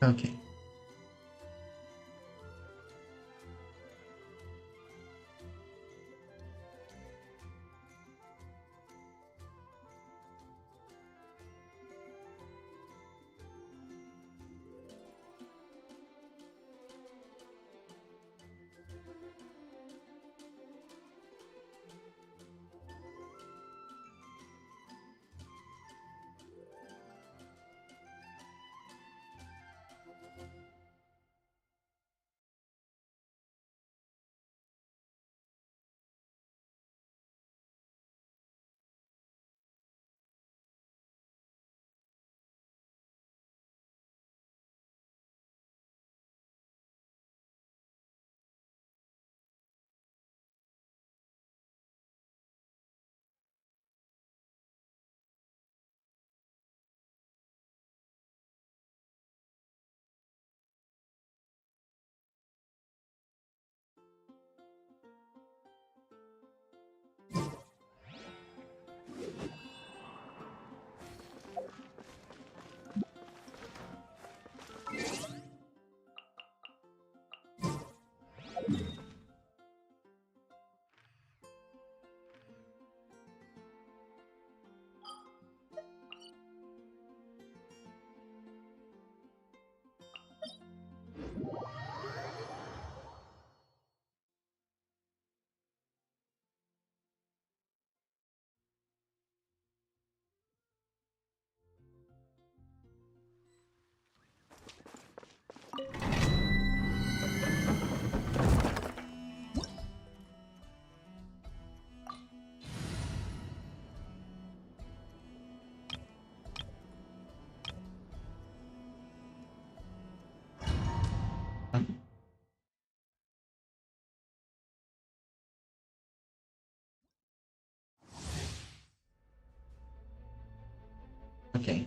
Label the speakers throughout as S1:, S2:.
S1: Okay. Okay.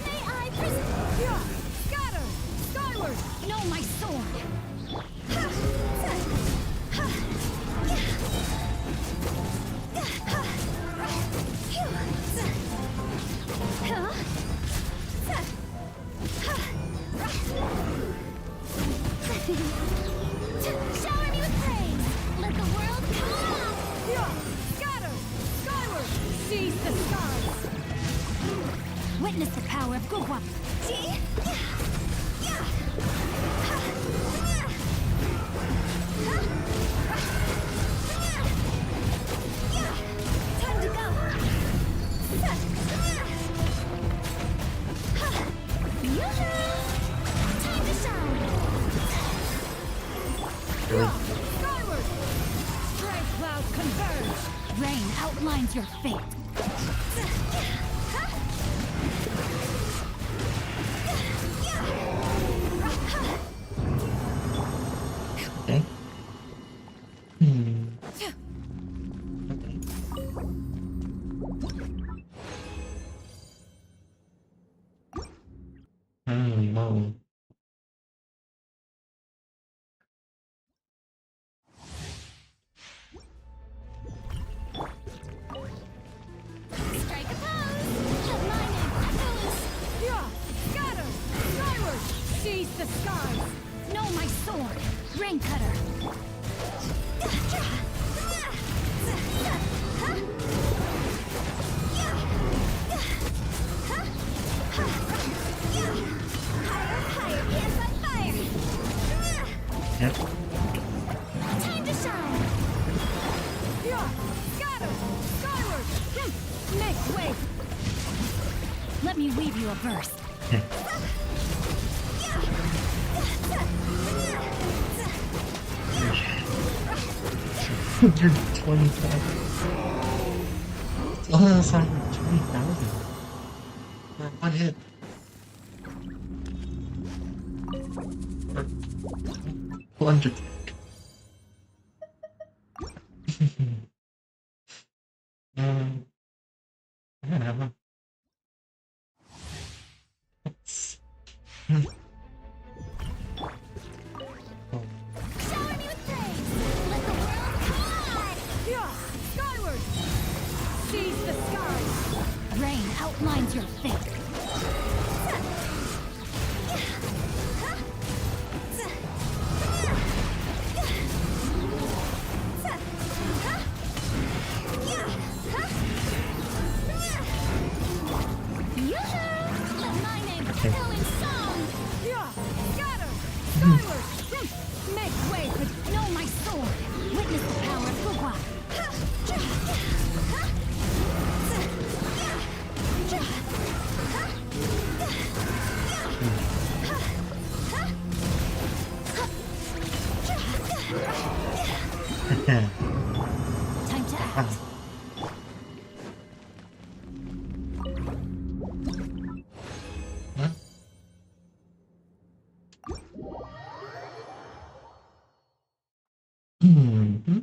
S2: May I scatter! Skyward! No, my sword! Shower me with praise! Let the world come alive! Scatter! Skyward! Seize the skies! Witness the power of Gugwa! Time to go! Time to shine! Skyward! Strike clouds converge! Rain outlines your fate!
S1: Okay. Hmm. Okay. No.
S2: Strike a pose! Let my name echoes! Scatter! Skyward! Seize the skies! Know my sword! Rain cutter! Higher, pierce by fire!
S1: Yep.
S2: Time to shine! Scatter! Skyward! Make way! Let me weave you a verse.
S1: 120,000. It's on the side of 20,000. For one hit. Plunge attack. Yeah.
S2: Rain outlines your fate. Let my name echo in song. Scatter! Skyward! Make way for know my sword. Witness the power of Gugwa. Time to act.
S1: Huh? Mm-hmm.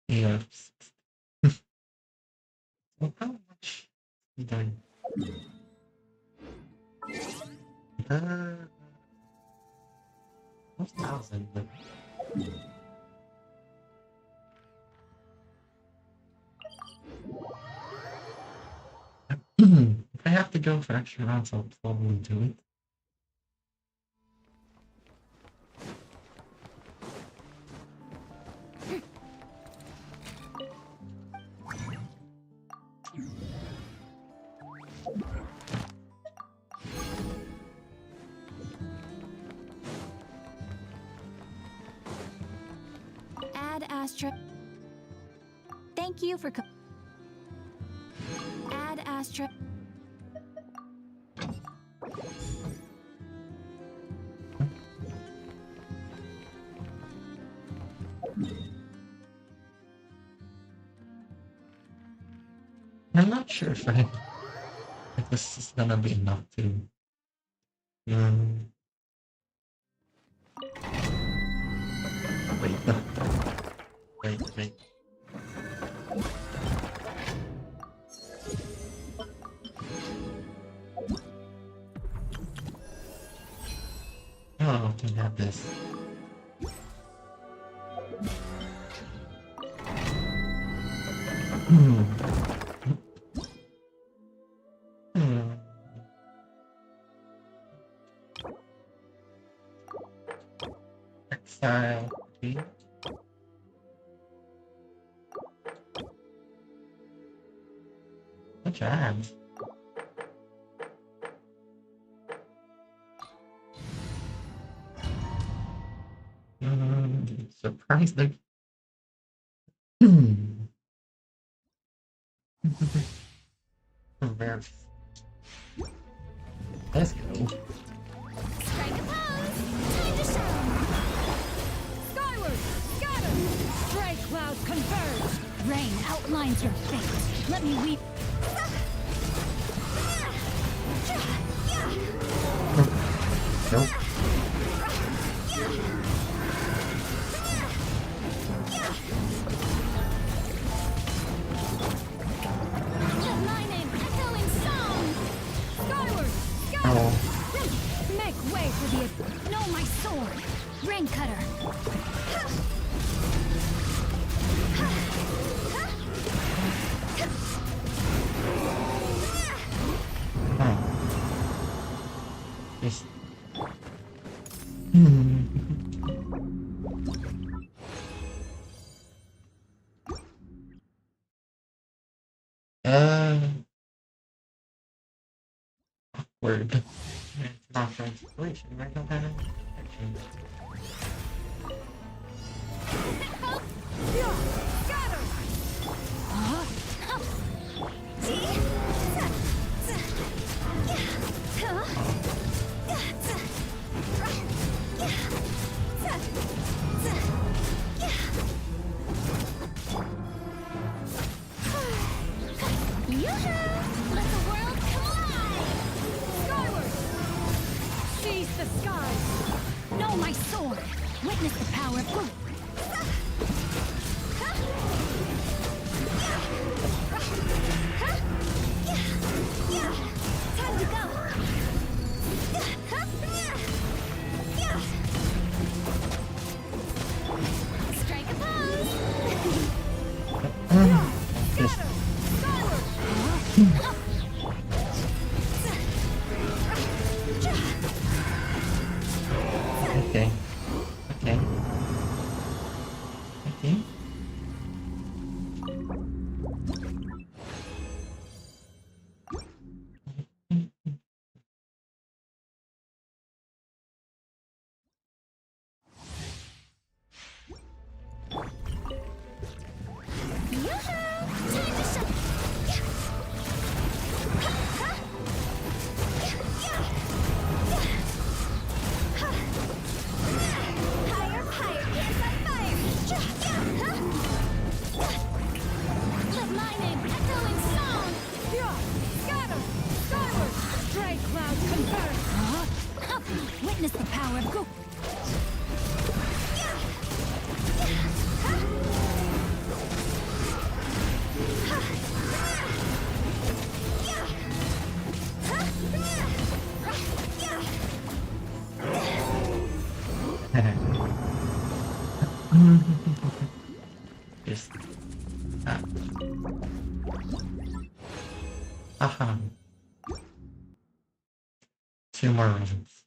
S1: AR60. So how much did I... 1,000, but... If I have to go for extra rounds, I'll probably do it.
S2: Add Astra. Thank you for add Astra.
S1: I'm not sure if this is gonna be enough to... Wait, no. Wait. Oh, we can have this. Exile. Okay. Which ads? Surprised they... Very... Let's go.
S2: Strike a pose. Time to shine. Skyward! Scatter! Stray clouds converge. Rain outlines your fate. Let me weep.
S1: Nope.
S2: Let my name echo in song. Skyward! Scatter!
S1: Oh.
S2: Make way for the... Know my sword. Rain cutter.
S1: Yes. Awkward. Not translation. I don't have any action.
S2: Scatter! Let the world collide! Skyward! Seize the skies! Know my sword! Witness the power of good! Time to go! Strike a pose!
S1: Yes. Okay. Okay. Okay.
S2: Let my name echo in song! Scatter! Skyward! Stray cloud converge! Witness the power of Goop!
S1: Just aha. 2 more rounds.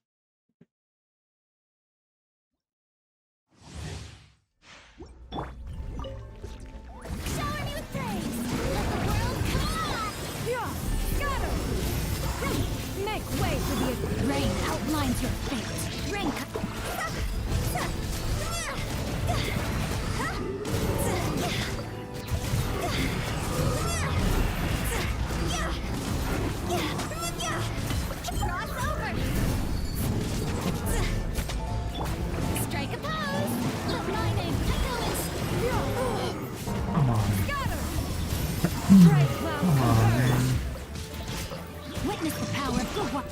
S2: Shower me with praise! Let the world come alive! Scatter! Make way for the rain outlines your fate! Rain Cross over! Strike a pose! Let my name echo in
S1: Come on.
S2: Scatter! Stray cloud
S1: Come on, man.
S2: Witness the power of Goop!
S1: What?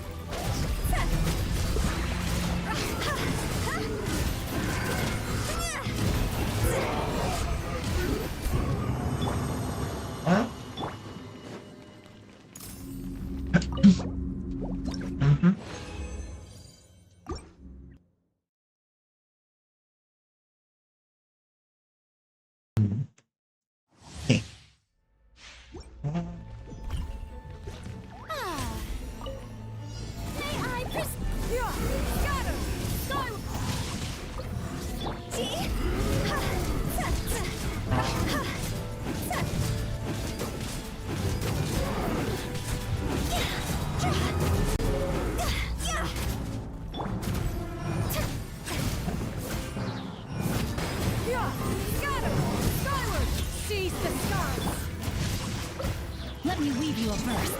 S1: Mm-hmm. Okay.
S2: May I Scatter! Skyward! Scatter! Skyward! Seize the skies! Let me weave you a verse.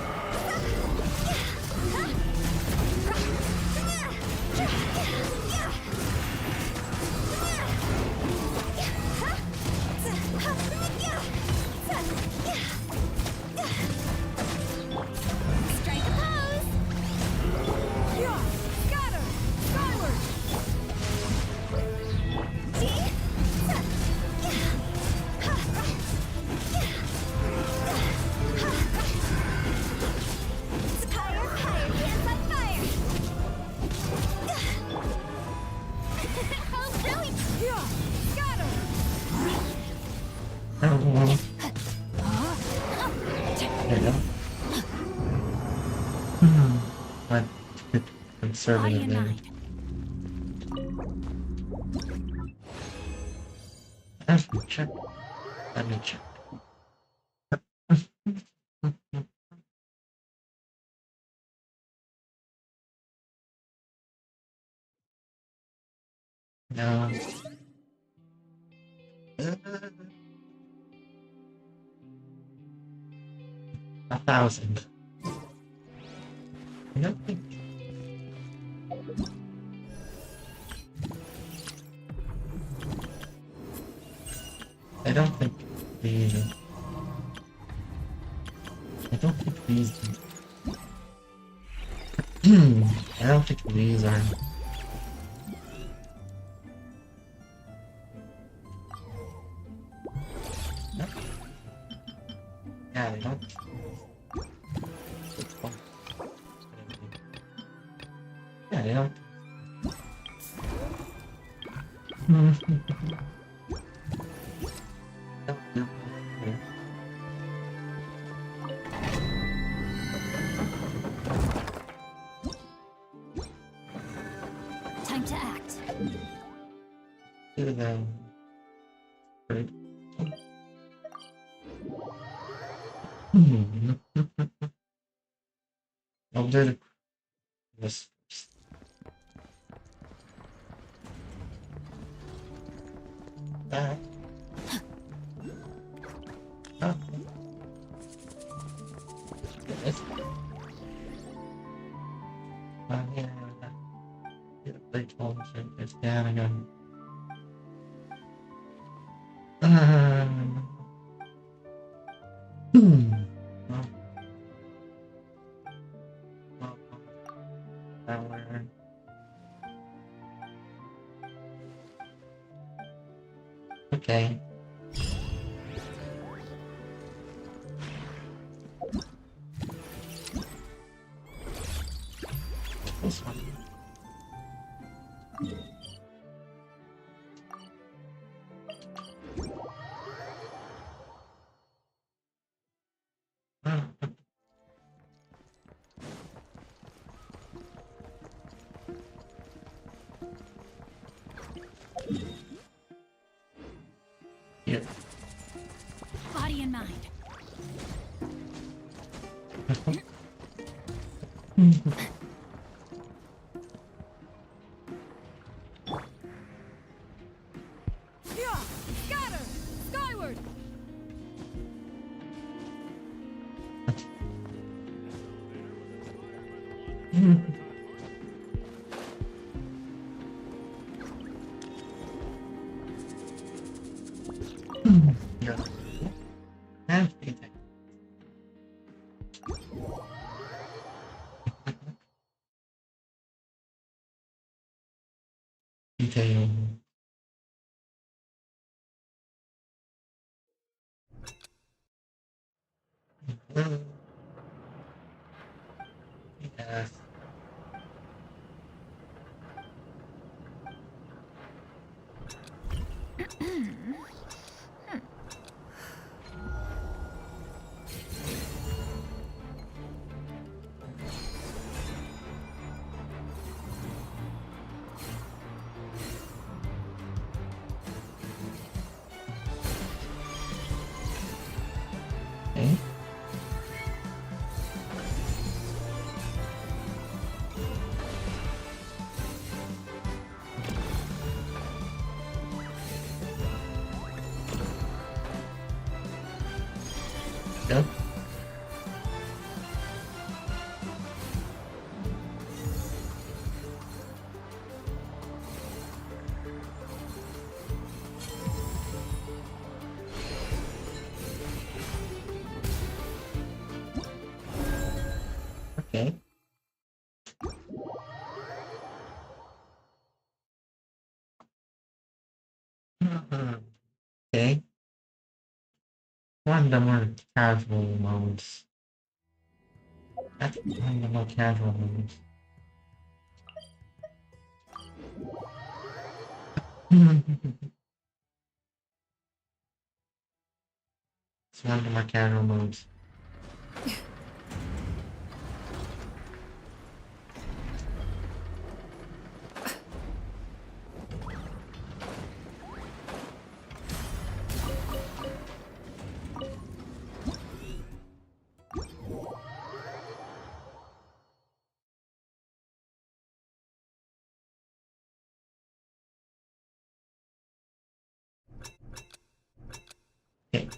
S2: Strike a pose! Scatter! Skyward! Higher, higher, hands on fire! Oh, brilliant! Scatter!
S1: Oh, there you go. What? Conservative there. Let me check. Let me check. No. 1,000. I don't think. I don't think the. I don't think these. I don't think these are. Nope. Yeah, they don't. Yeah, they don't. No, no, no. Do them. Great. I'll do this. Ah. Ah. Yes. Yeah. They told me it's down again. Well, well, power. Okay. This one. Ah. Here.
S2: Body and mind. Yeah! Scatter! Skyward!
S1: Yeah. And detail. Detail. Yes. Okay. Yep. Okay. Okay. One of the more casual modes. That's one of the more casual modes. It's one of the more casual modes. Okay.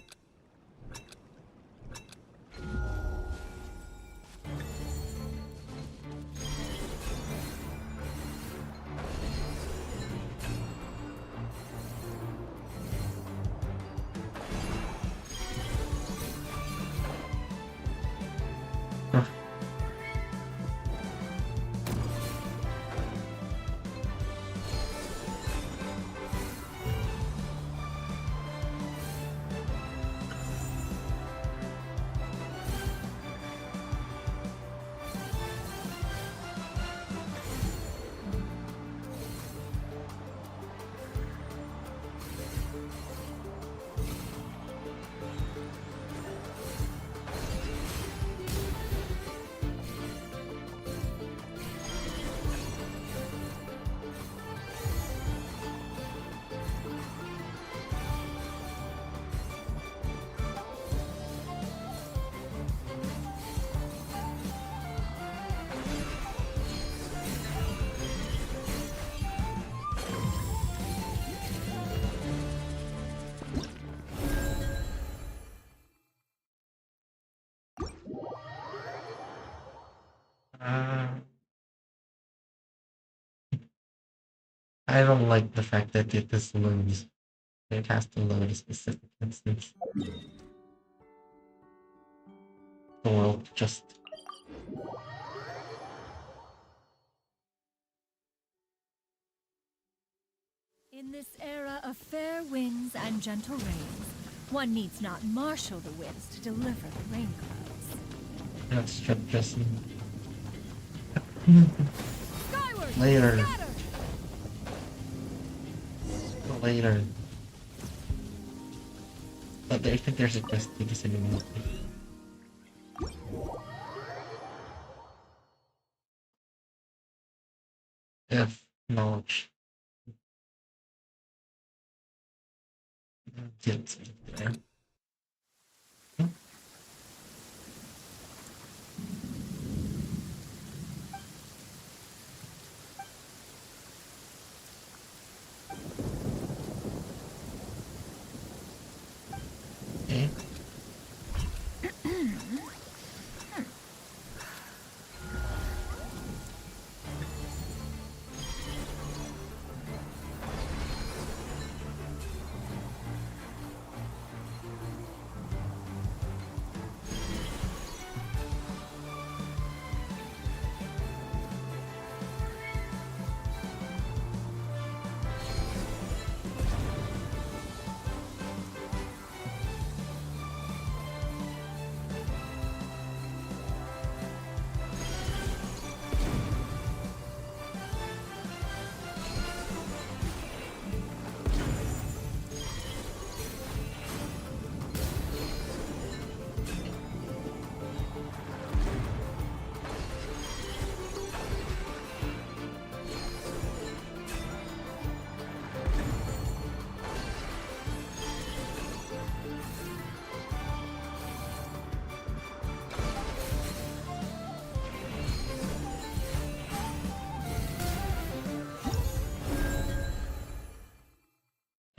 S1: Uh, I don't like the fact that it just loads. It has to load a specific instance. The world just.
S2: In this era of fair winds and gentle rains, one needs not marshal the winds to deliver the rain clouds.
S1: That's just
S2: Skyward!
S1: later.
S2: Scatter!
S1: Later. But I think there's a quest to this anymore. If knowledge. Guilt. Okay.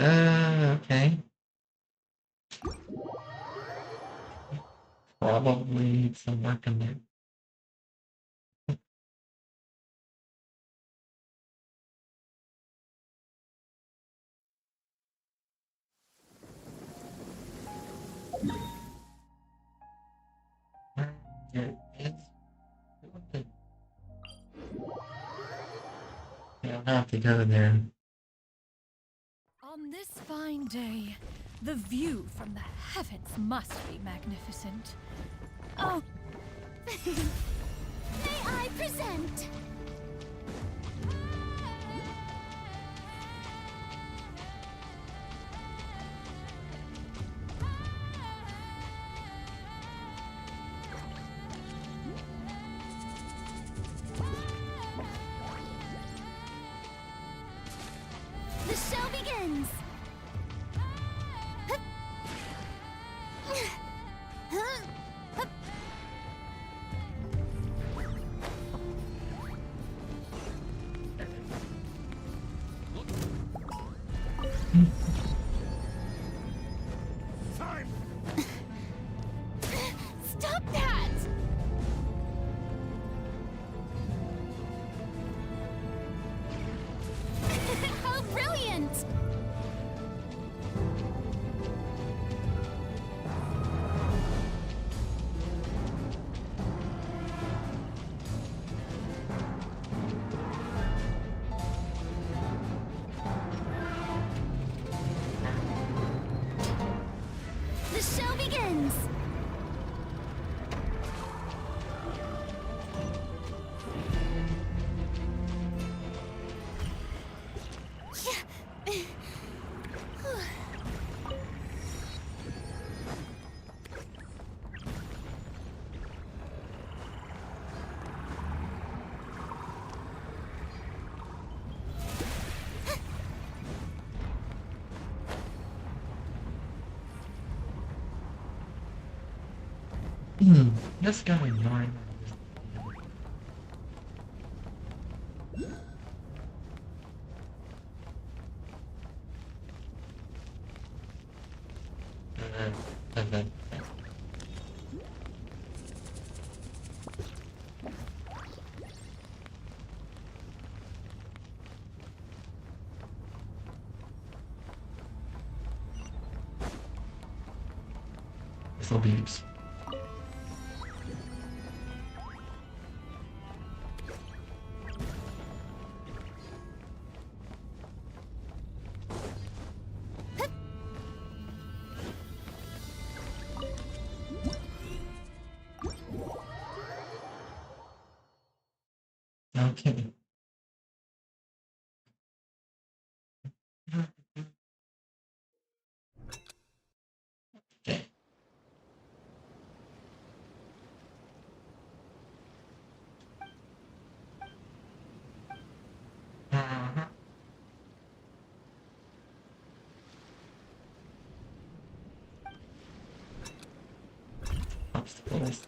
S1: Okay. Probably need some work in there. There is. You don't have to go there.
S2: On this fine day, the view from the heavens must be magnificent. Oh, may I present? The show begins! Stop that! How brilliant! The show begins!
S1: This guy ignoring. And then pistol beeps. Okay. Okay. Uh-huh. Obstacles.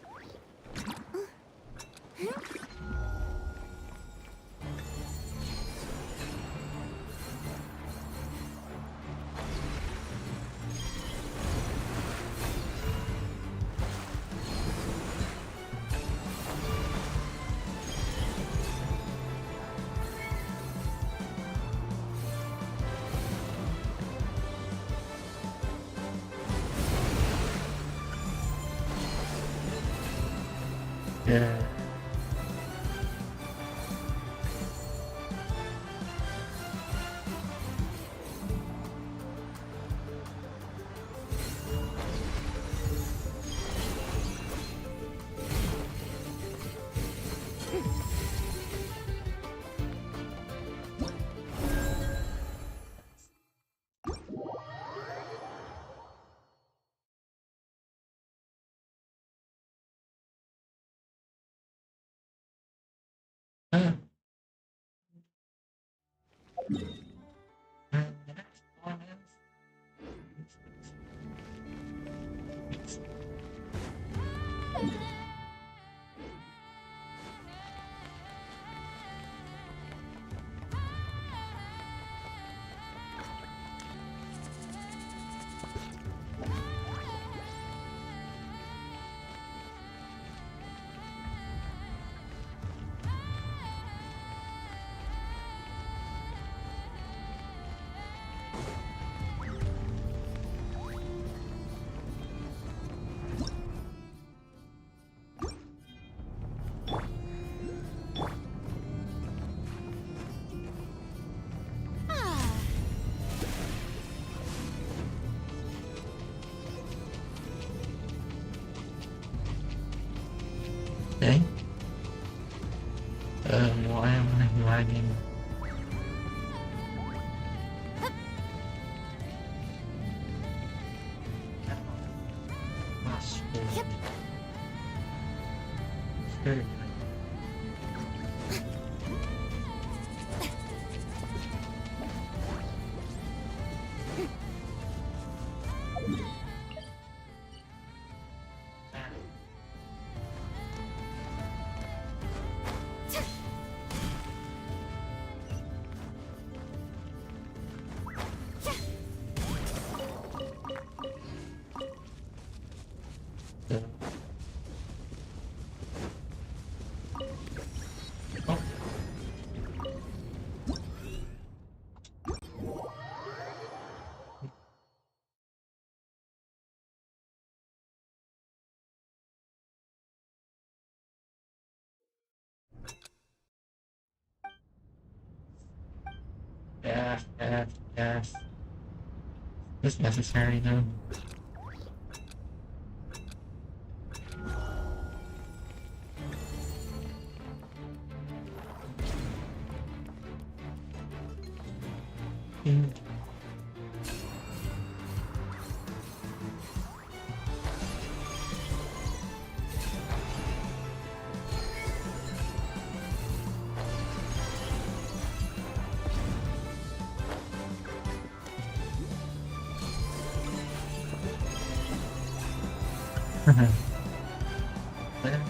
S1: Yeah. Uh, and the next one is
S2: Ah.
S1: okay. Why am I lagging?
S2: Yep.
S1: Very good. Oh, yes, yes, yes. It's necessary though. Mm. There. There.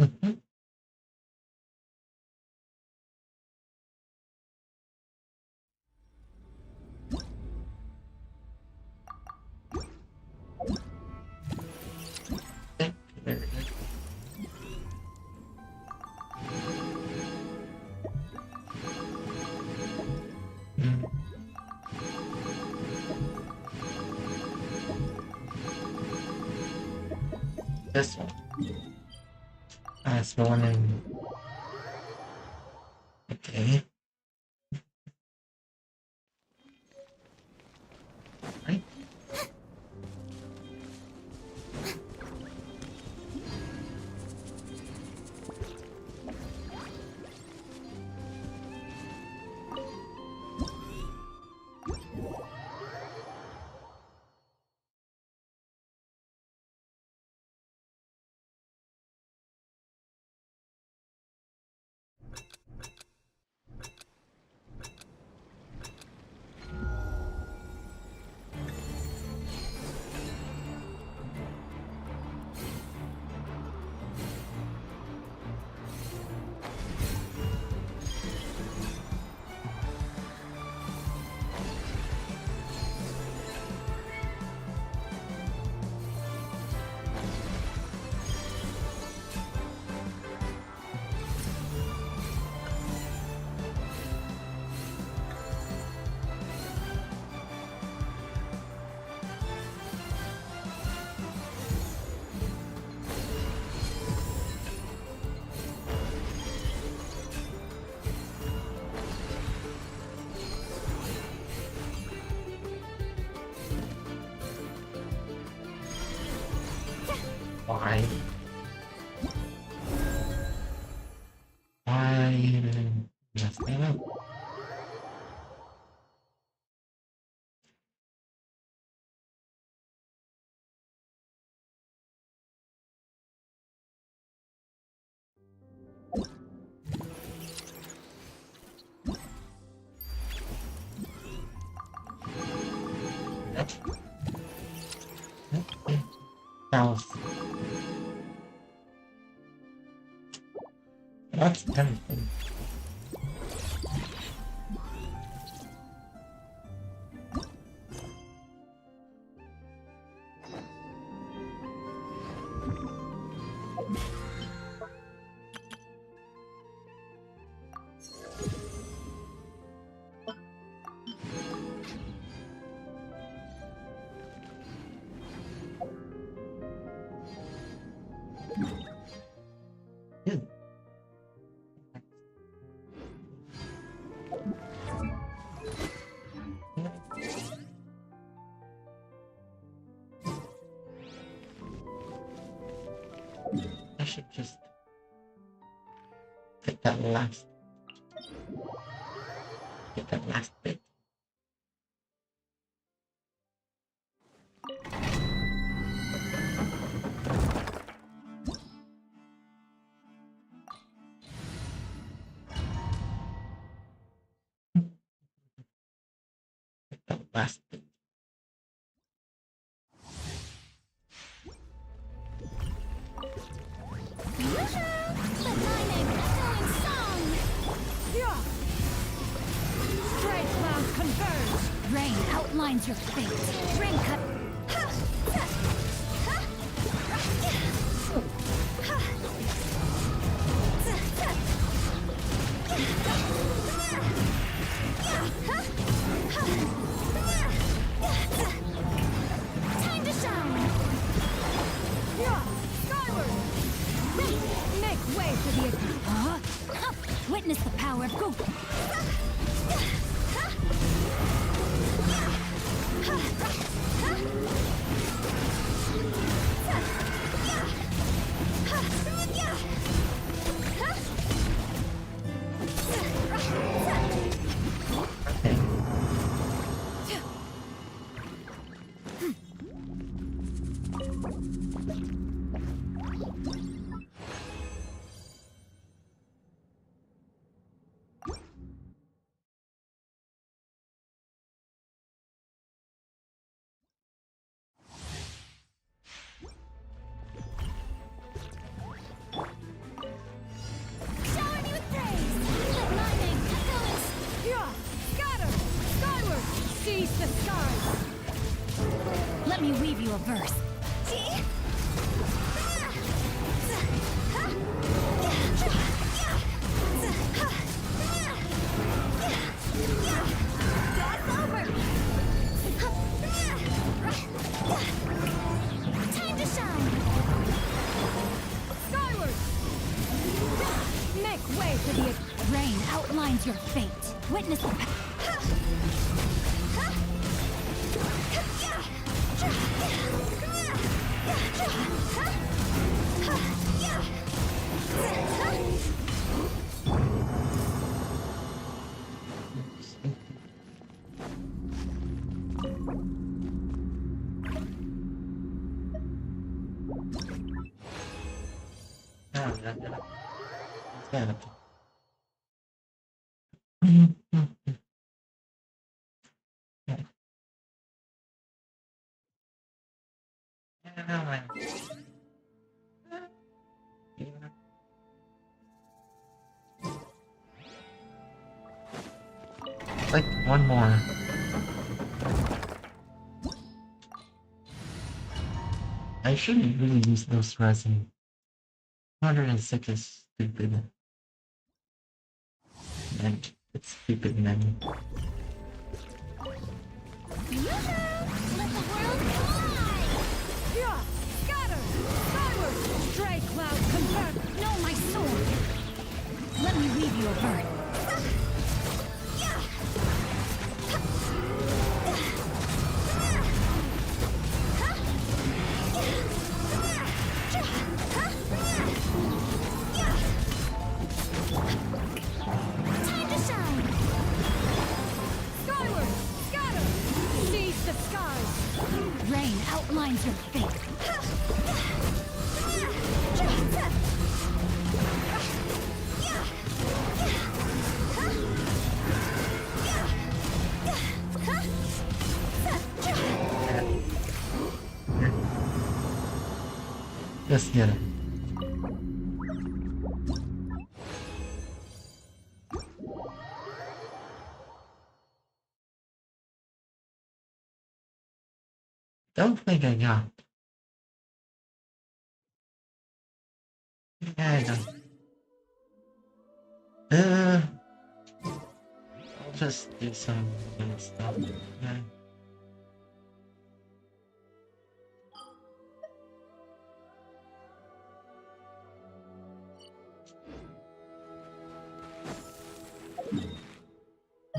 S1: Very good. Mm, this one. That's the one in. Okay. Right. Why? Why mess that up? Yep. Yep. House. That's tempting. Good. I should just get that last bit. Get that last bit.
S2: Let my name echo in song! Stray clouds converge! Rain outlines your fate. Rain cut. Time to shine! Skyward! Make way for the... Witness the power of Google.
S1: Okay.
S2: verse. That's over! Time to shine! Skyward! Make way for the rain outlines your fate. Witness the
S1: Oh, yeah, yeah. Stand up. Like one more. I shouldn't really use those resin. 106 is stupid. And it's stupid, man.
S2: Let the world collide! Yeah! Scatter! Skyward! Stray cloud convert! Know my sword! Let me weave you a bird. Time to shine! Skyward! Scatter! Seize the skies! Rain outlines your fate.
S1: Just get it. Don't think I got. Yeah, I don't. I'll just do some good stuff. Yeah.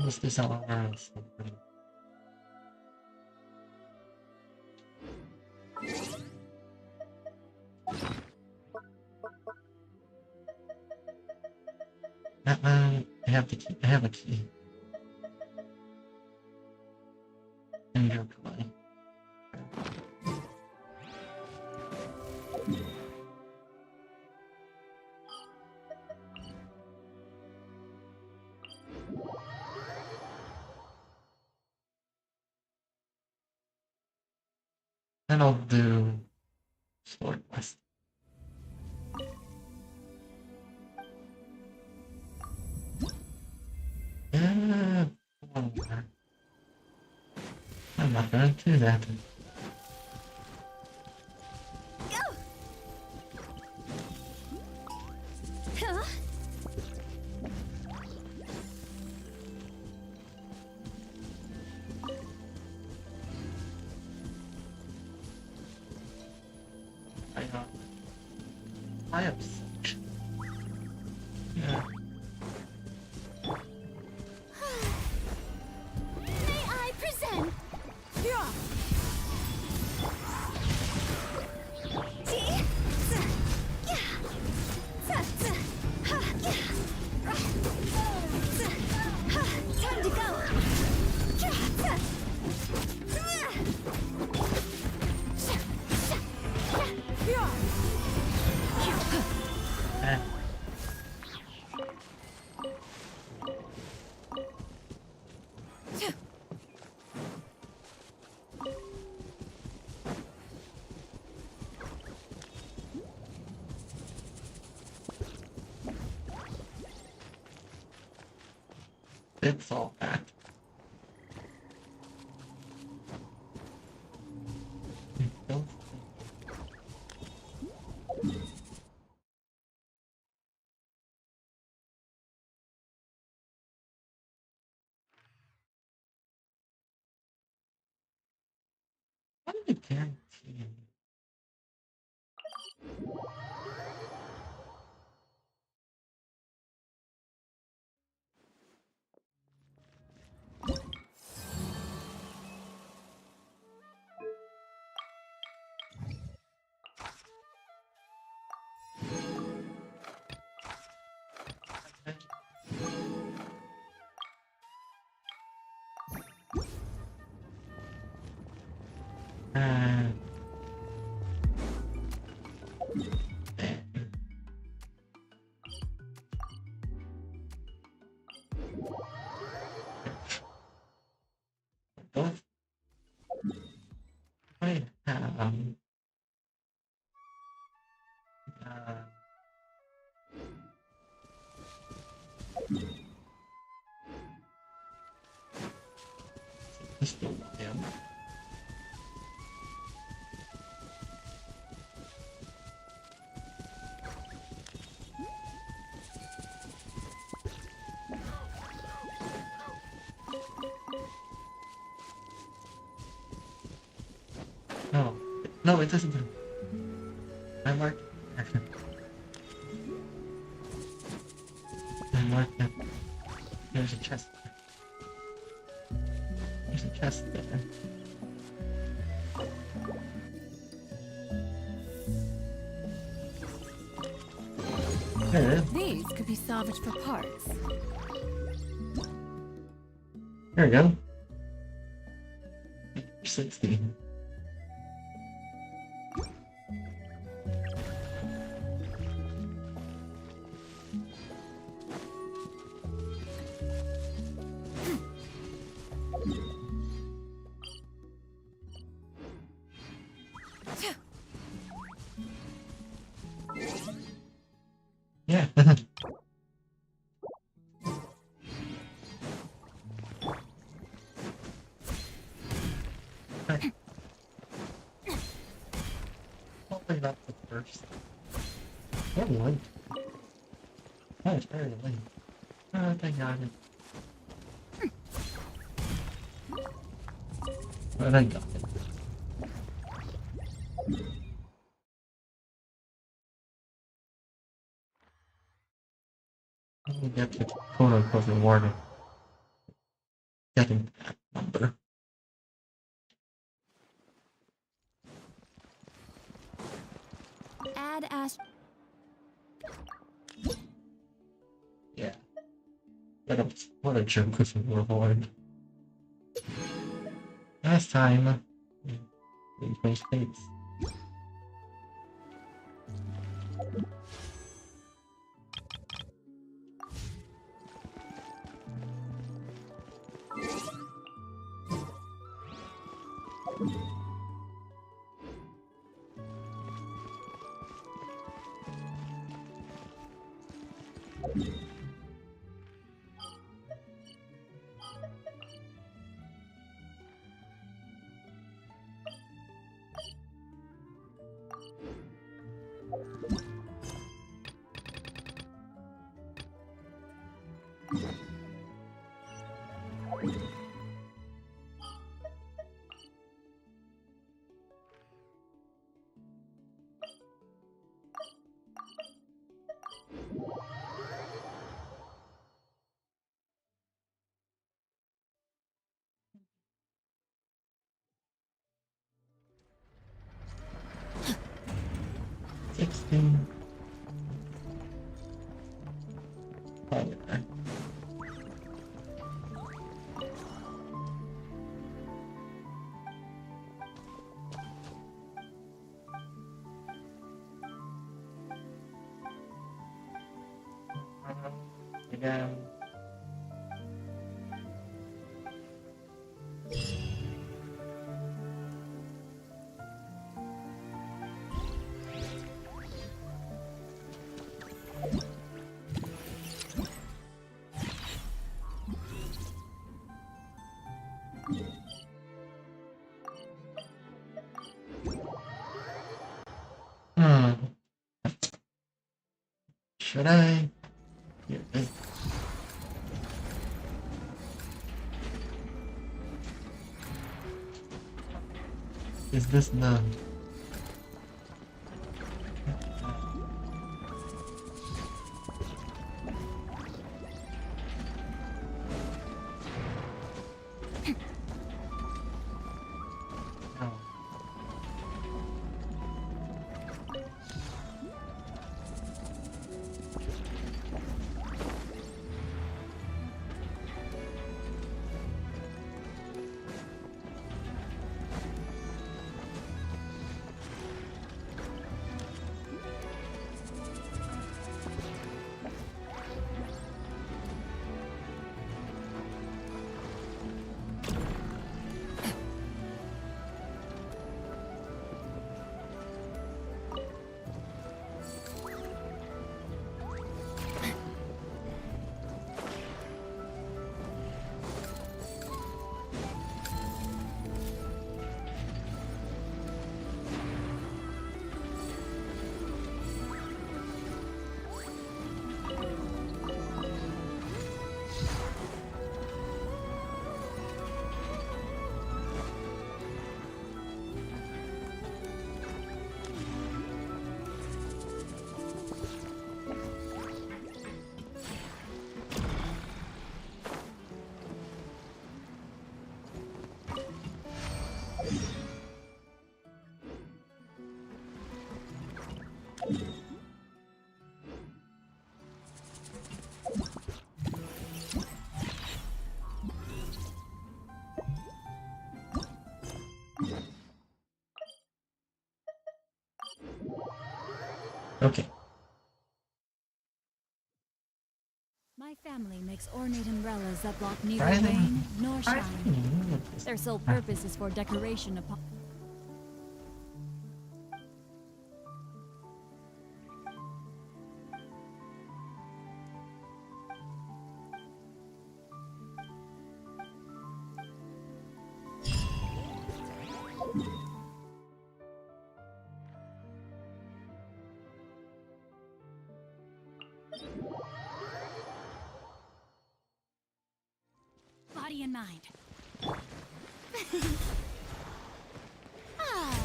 S1: Let's do some overall stuff. I have the key. I have a key. And you're play. Then I'll do sword quest. Yeah, I'm not gonna do that.
S2: Go! Huh?
S1: I have such. Yeah.
S2: May I present? Yeah. Time to go.
S1: Eh. It's all that. I guarantee. Uh, don't I have uh, pistol him? No, no, it doesn't. I marked. I marked it. There's a chest. There's a chest there. There it is.
S2: These could be salvaged for parts.
S1: There we go. 60. Yeah. Hopefully not the first. Very late. That is very late. Oh, thank God. But I got it. We get the quote unquote reward of getting that number.
S2: Add ash.
S1: Yeah. What a joke of a reward. Last time, we faced fates. Sixteen. Fire. Again. Hmm. Should I? Yeah. Is this the... Okay.
S2: My family makes ornate umbrellas that block neither
S1: Surprising.
S2: rain nor shine.
S1: Surprising.
S2: Their sole purpose is for decoration upon... body and mind. Ah.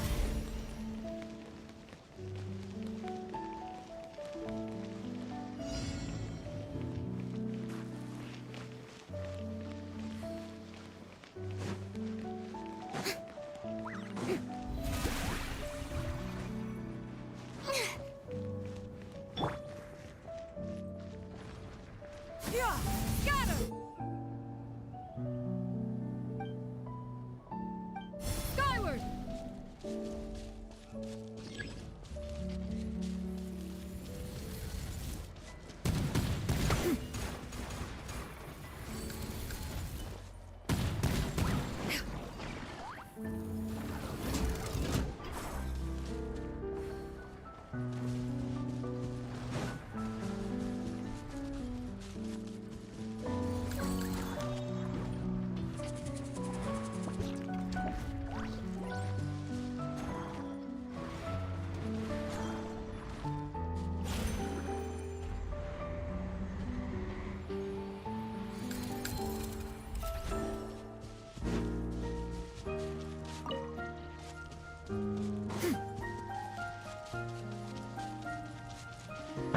S2: Yeah, scatter! Skyward!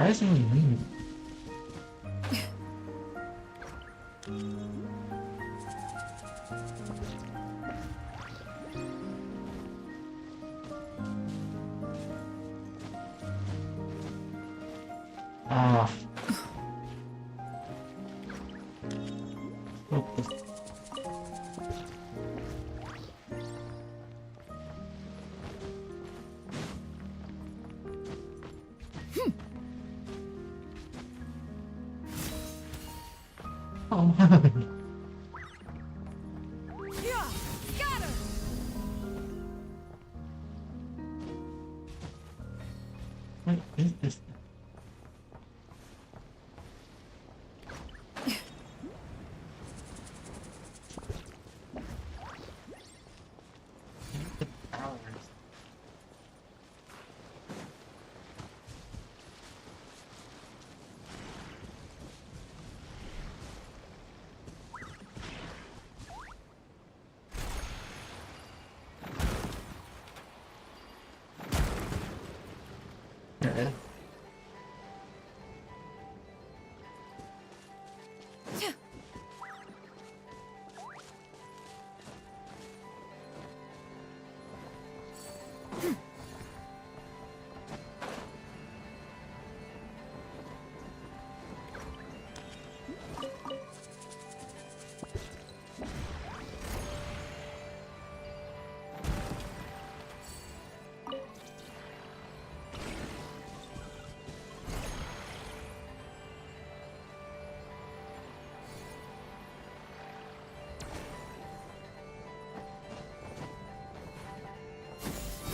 S1: Surprisingly weird. Ah. Focus. Oh my.
S2: Yeah, scatter!
S1: What is this? The powers. Okay.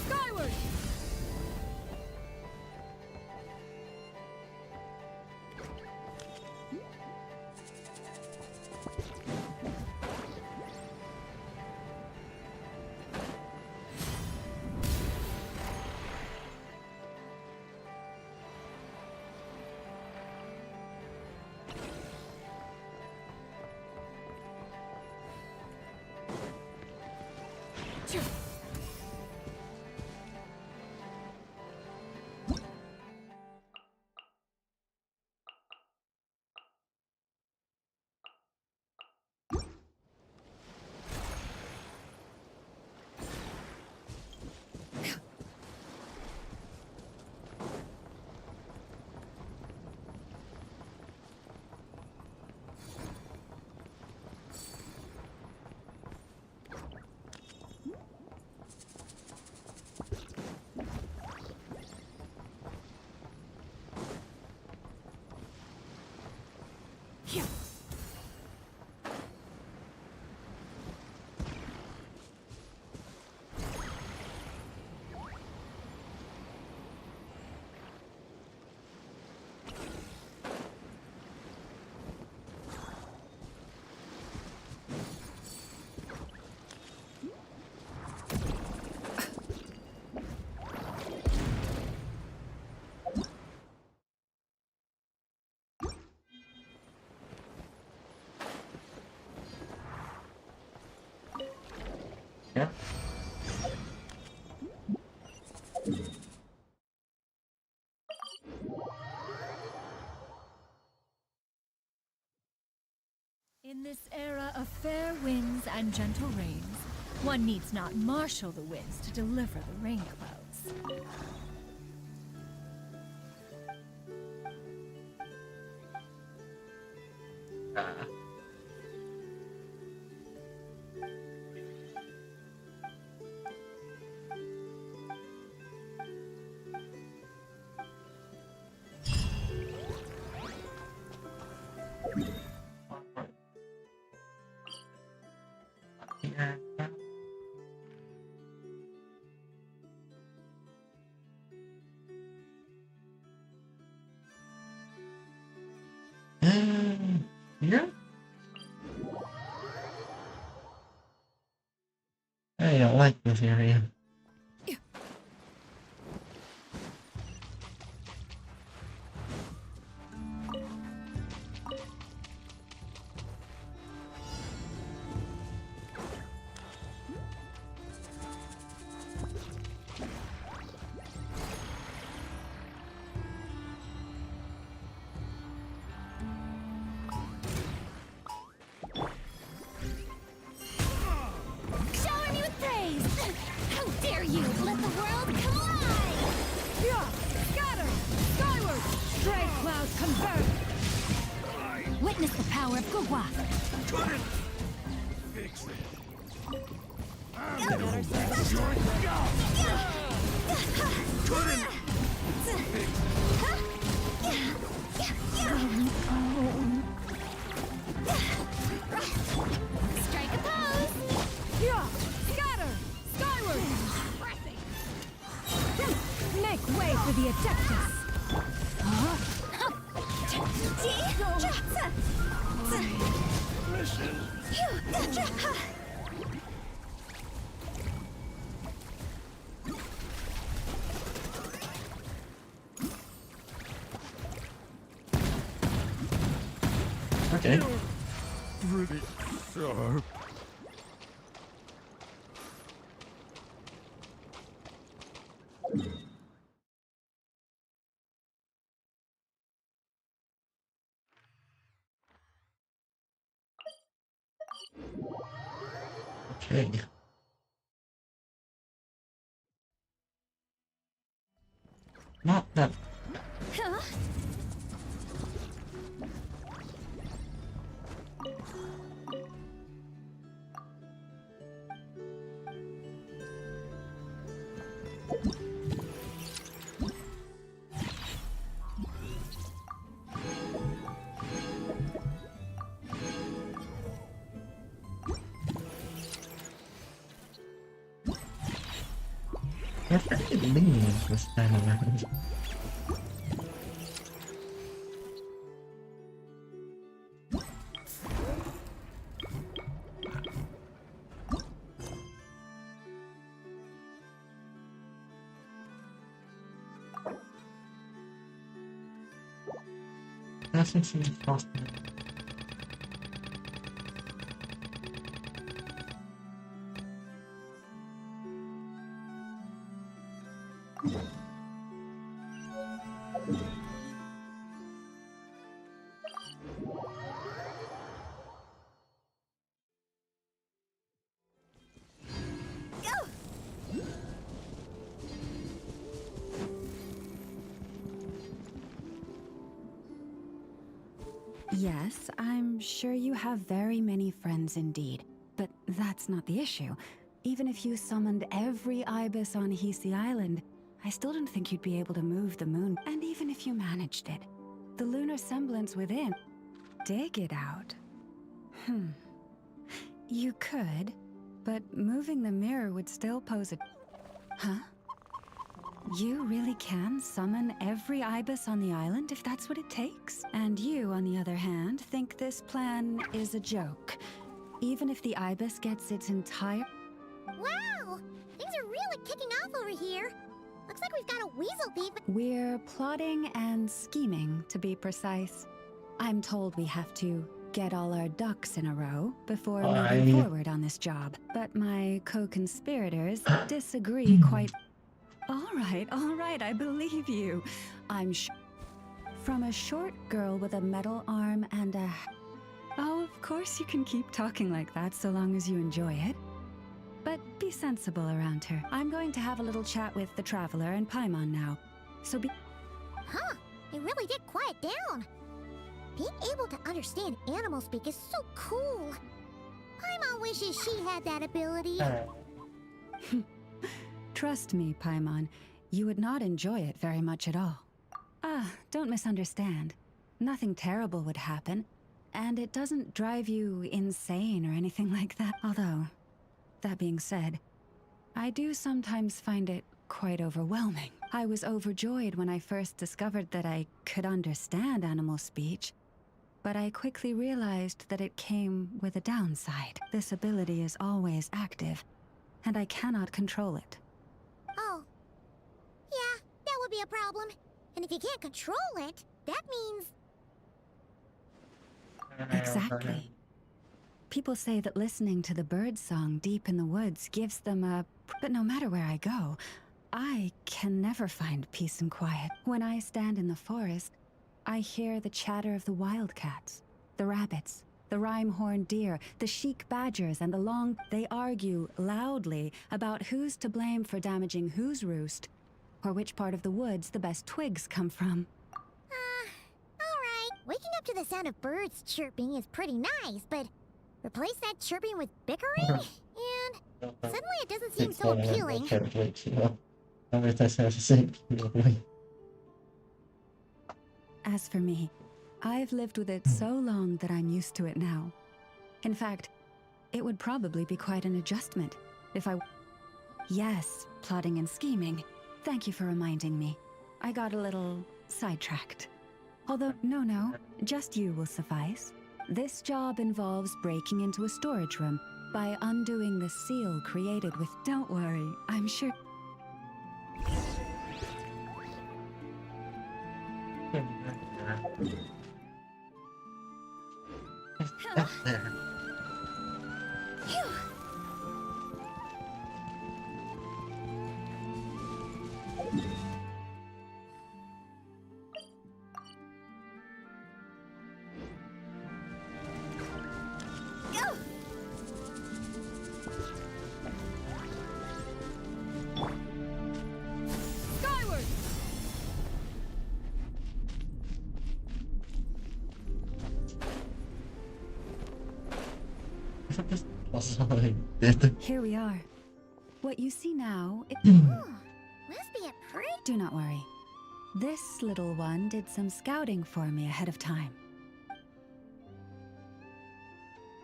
S2: Skyward!
S1: Yeah.
S2: In this era of fair winds and gentle rains, one needs not marshal the winds to deliver the rain clouds.
S1: Ah. Yeah. Yeah. I don't like this area.
S2: Shower me with praise! How dare you! Let the world collide! Yeah! Scatter! Skyward! Stray clouds convert! Witness the power of Gugwa!
S3: Couldn't fix it.
S2: Couldn't Strike a pose! Yeah! Scatter! Skyward! Make way for the Adeptus!
S1: Okay.
S3: Pretty sharp.
S1: Okay. Not that.
S2: Huh?
S1: They're pretty lenient this time around. Doesn't seem possible.
S4: Yes, I'm sure you have very many friends indeed. But that's not the issue. Even if you summoned every ibis on Hisi Island, I still don't think you'd be able to move the moon. And even if you managed it, the lunar semblance within, dig it out. You could, but moving the mirror would still pose a... Huh? You really can summon every ibis on the island if that's what it takes? And you, on the other hand, think this plan is a joke. Even if the ibis gets its entire...
S2: Wow! Things are really kicking off over here. Looks like we've got a weasel thief.
S4: We're plotting and scheming, to be precise. I'm told we have to get all our ducks in a row before moving forward on this job. But my co-conspirators disagree quite... All right, I believe you. I'm from a short girl with a metal arm and a... Oh, of course you can keep talking like that so long as you enjoy it. But be sensible around her. I'm going to have a little chat with the Traveler and Paimon now. So be...
S2: Huh, it really did quiet down. Being able to understand animal speak is so cool. Paimon wishes she had that ability.
S4: Trust me, Paimon, you would not enjoy it very much at all. Don't misunderstand. Nothing terrible would happen, and it doesn't drive you insane or anything like that. Although, that being said, I do sometimes find it quite overwhelming. I was overjoyed when I first discovered that I could understand animal speech, but I quickly realized that it came with a downside. This ability is always active, and I cannot control it.
S2: Oh. Yeah, that would be a problem. And if you can't control it, that means...
S4: Exactly. People say that listening to the bird song deep in the woods gives them a... But no matter where I go, I can never find peace and quiet. When I stand in the forest, I hear the chatter of the wildcats, the rabbits, the rhyme-horned deer, the chic badgers, and the long... They argue loudly about who's to blame for damaging whose roost, or which part of the woods the best twigs come from.
S2: Alright. Waking up to the sound of birds chirping is pretty nice, but replace that chirping with bickering? And suddenly it doesn't seem so appealing.
S4: As for me, I've lived with it so long that I'm used to it now. In fact, it would probably be quite an adjustment if I... Yes, plotting and scheming. Thank you for reminding me. I got a little sidetracked. Although, no, just you will suffice. This job involves breaking into a storage room by undoing the seal created with... Don't worry, I'm sure...
S1: There. Also, I did.
S4: Here we are. What you see now,
S2: Oh, must be a pretty.
S4: do not worry. This little one did some scouting for me ahead of time.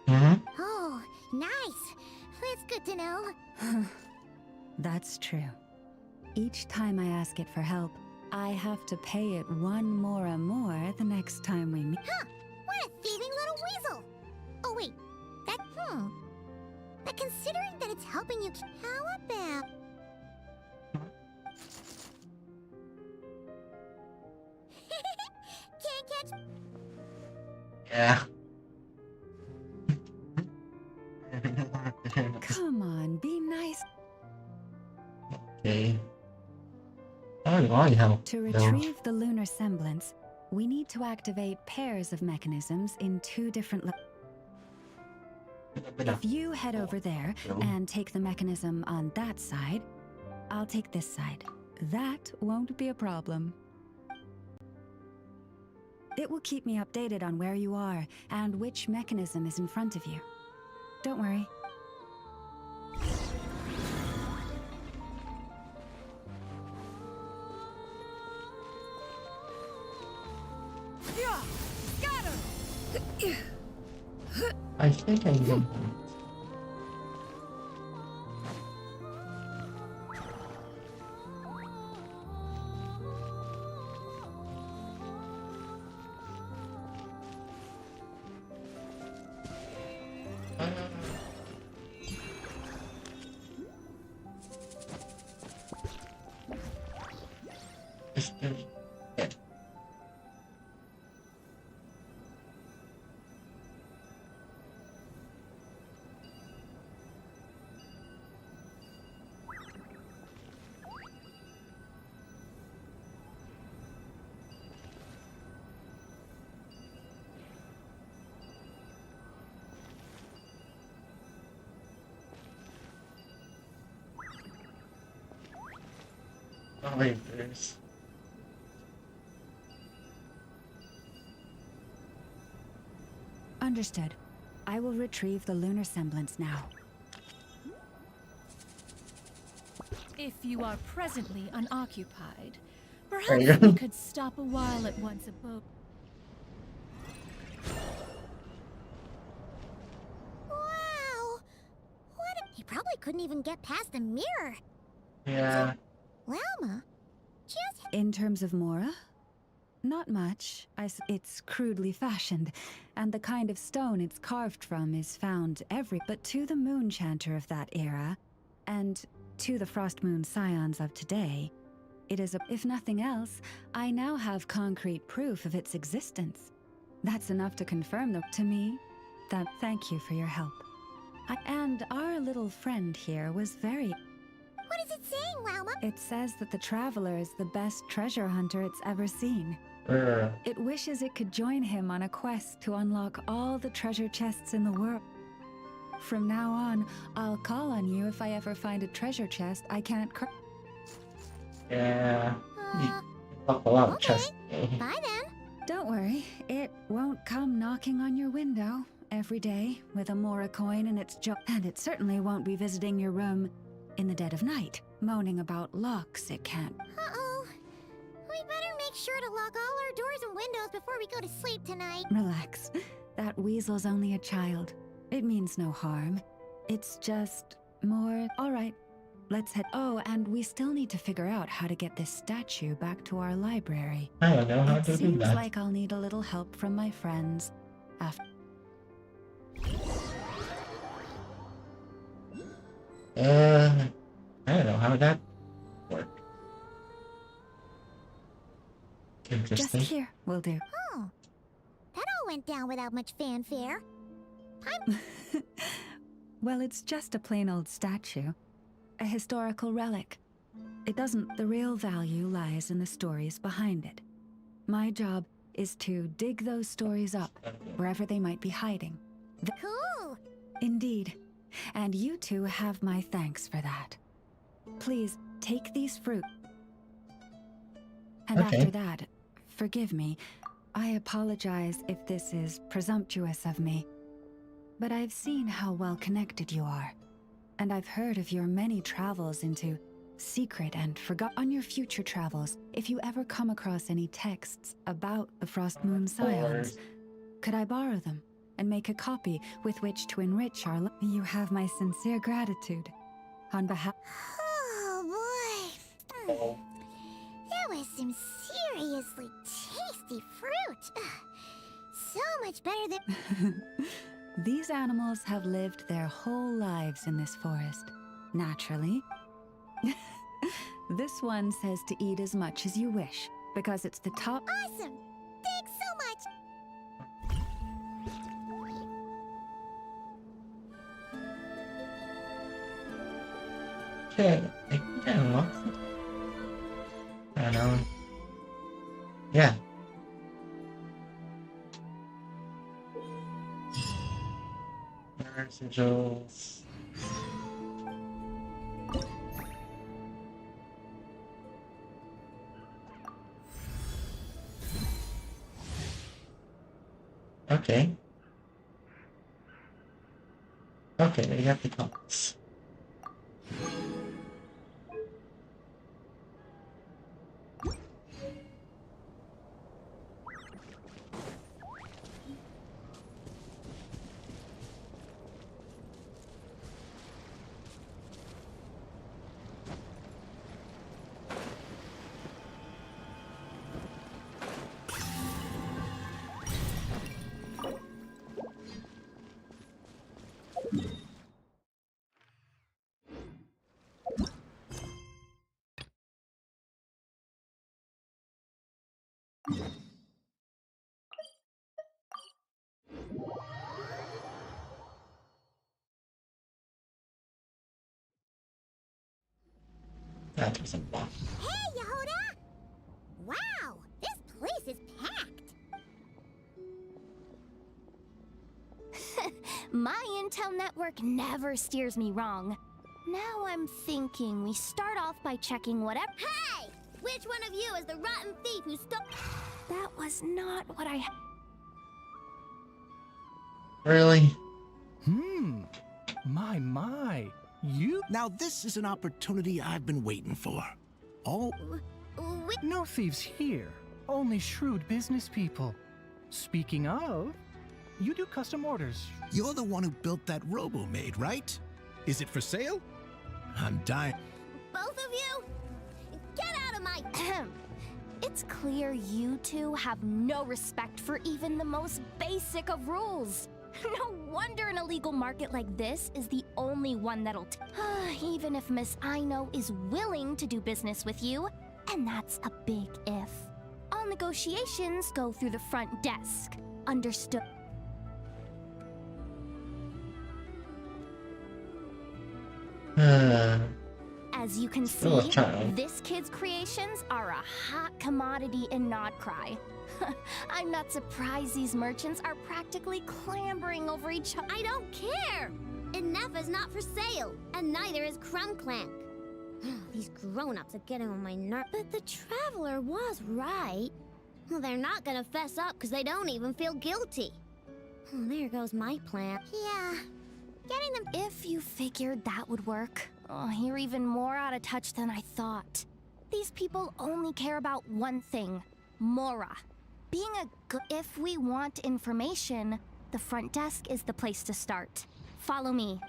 S1: Hmm?
S2: Oh, nice. That's good to know.
S4: That's true. Each time I ask it for help, I have to pay it one mora more the next time we meet.
S2: Huh, what a thieving little weasel. Oh wait, But considering that it's helping you, how about... Can't catch...
S1: Yeah.
S4: Come on, be nice.
S1: Okay. I help.
S4: To retrieve the lunar semblance, we need to activate pairs of mechanisms in two different If you head over there and take the mechanism on that side, I'll take this side. That won't be a problem. It will keep me updated on where you are and which mechanism is in front of you. Don't worry.
S1: I think I get Oh, wait, there's...
S4: Understood. I will retrieve the lunar semblance now.
S5: If you are presently unoccupied,
S1: There
S5: perhaps
S1: you go.
S5: we could stop a while at once abode.
S2: Wow! He probably couldn't even get past the mirror.
S1: Yeah.
S2: Lalma, just...
S4: In terms of Mora? Not much. It's crudely fashioned, and the kind of stone it's carved from is found but to the moon chanter of that era, and to the frost moon scions of today, it is if nothing else, I now have concrete proof of its existence. That's enough to confirm to me that thank you for your help. And our little friend here was very...
S2: What is it saying, Lalma?
S4: It says that the Traveler is the best treasure hunter it's ever seen. It wishes it could join him on a quest to unlock all the treasure chests in the world. From now on, I'll call on you if I ever find a treasure chest I can't
S1: Yeah. Talk a lot of
S2: Okay.
S1: chest.
S2: Bye then.
S4: Don't worry, it won't come knocking on your window every day with a Mora coin in its jaw. And it certainly won't be visiting your room in the dead of night, moaning about locks it can't.
S2: Uh-oh. We better make sure to lock all our doors and windows before we go to sleep tonight.
S4: Relax. That weasel's only a child. It means no harm. It's just more... All right, let's head... Oh, and we still need to figure out how to get this statue back to our library.
S1: I don't know how
S4: It
S1: to do
S4: seems
S1: that.
S4: like I'll need a little help from my friends after...
S1: I don't know how that work.
S4: Just
S1: Interesting.
S4: here will do.
S2: Oh, that all went down without much fanfare.
S4: Well, it's just a plain old statue. A historical relic. It doesn't... The real value lies in the stories behind it. My job is to dig those stories up, wherever they might be hiding.
S2: Cool.
S4: Indeed. And you two have my thanks for that. Please, take these fruit. And
S1: Okay.
S4: after that, forgive me. I apologize if this is presumptuous of me. but I've seen how well connected you are. And I've heard of your many travels into secret and forgot on your future travels. If you ever come across any texts about the Frost Moon Scions, could I borrow them and make a copy with which to enrich our You have my sincere gratitude. On behalf...
S2: Oh boy. That was some seriously tasty fruit. So much better than...
S4: These animals have lived their whole lives in this forest. Naturally. This one says to eat as much as you wish, because it's the top...
S2: Awesome! Thanks so much!
S1: Okay, I think I unlocked it. I don't know. Yeah. Residuals. Okay. Okay, we got the compass. That was a lot.
S2: Hey, Yehuda! Wow, this place is packed. My intel network never steers me wrong. Now I'm thinking we start off by checking whatever... Hey! Which one of you is the rotten thief who stole... That was not what I...
S1: Really?
S3: My. You?
S6: Now this is an opportunity I've been waiting for. Oh,
S3: No thieves here. Only shrewd business people. Speaking of, you do custom orders.
S6: you're the one who built that robo-maid, right? Is it for sale? I'm dying.
S2: Both of you? Get out of my... It's clear you two have no respect for even the most basic of rules. No wonder an illegal market like this is the only one that'll... Even if Miss Aino is willing to do business with you, and that's a big if. All negotiations go through the front desk. Understood? As you can
S1: Still a
S2: see,
S1: child.
S2: this kid's creations are a hot commodity in Nodcry. I'm not surprised these merchants are practically clambering over each other. I don't care! Enough is not for sale, and neither is Crumclank. These grown-ups are getting on my nerves. But the Traveler was right. Well, they're not gonna fess up because they don't even feel guilty. Oh, there goes my plan. Yeah, getting them... If you figured that would work, you're even more out of touch than I thought. These people only care about one thing, Mora. Being a good... If we want information, the front desk is the place to start. Follow me.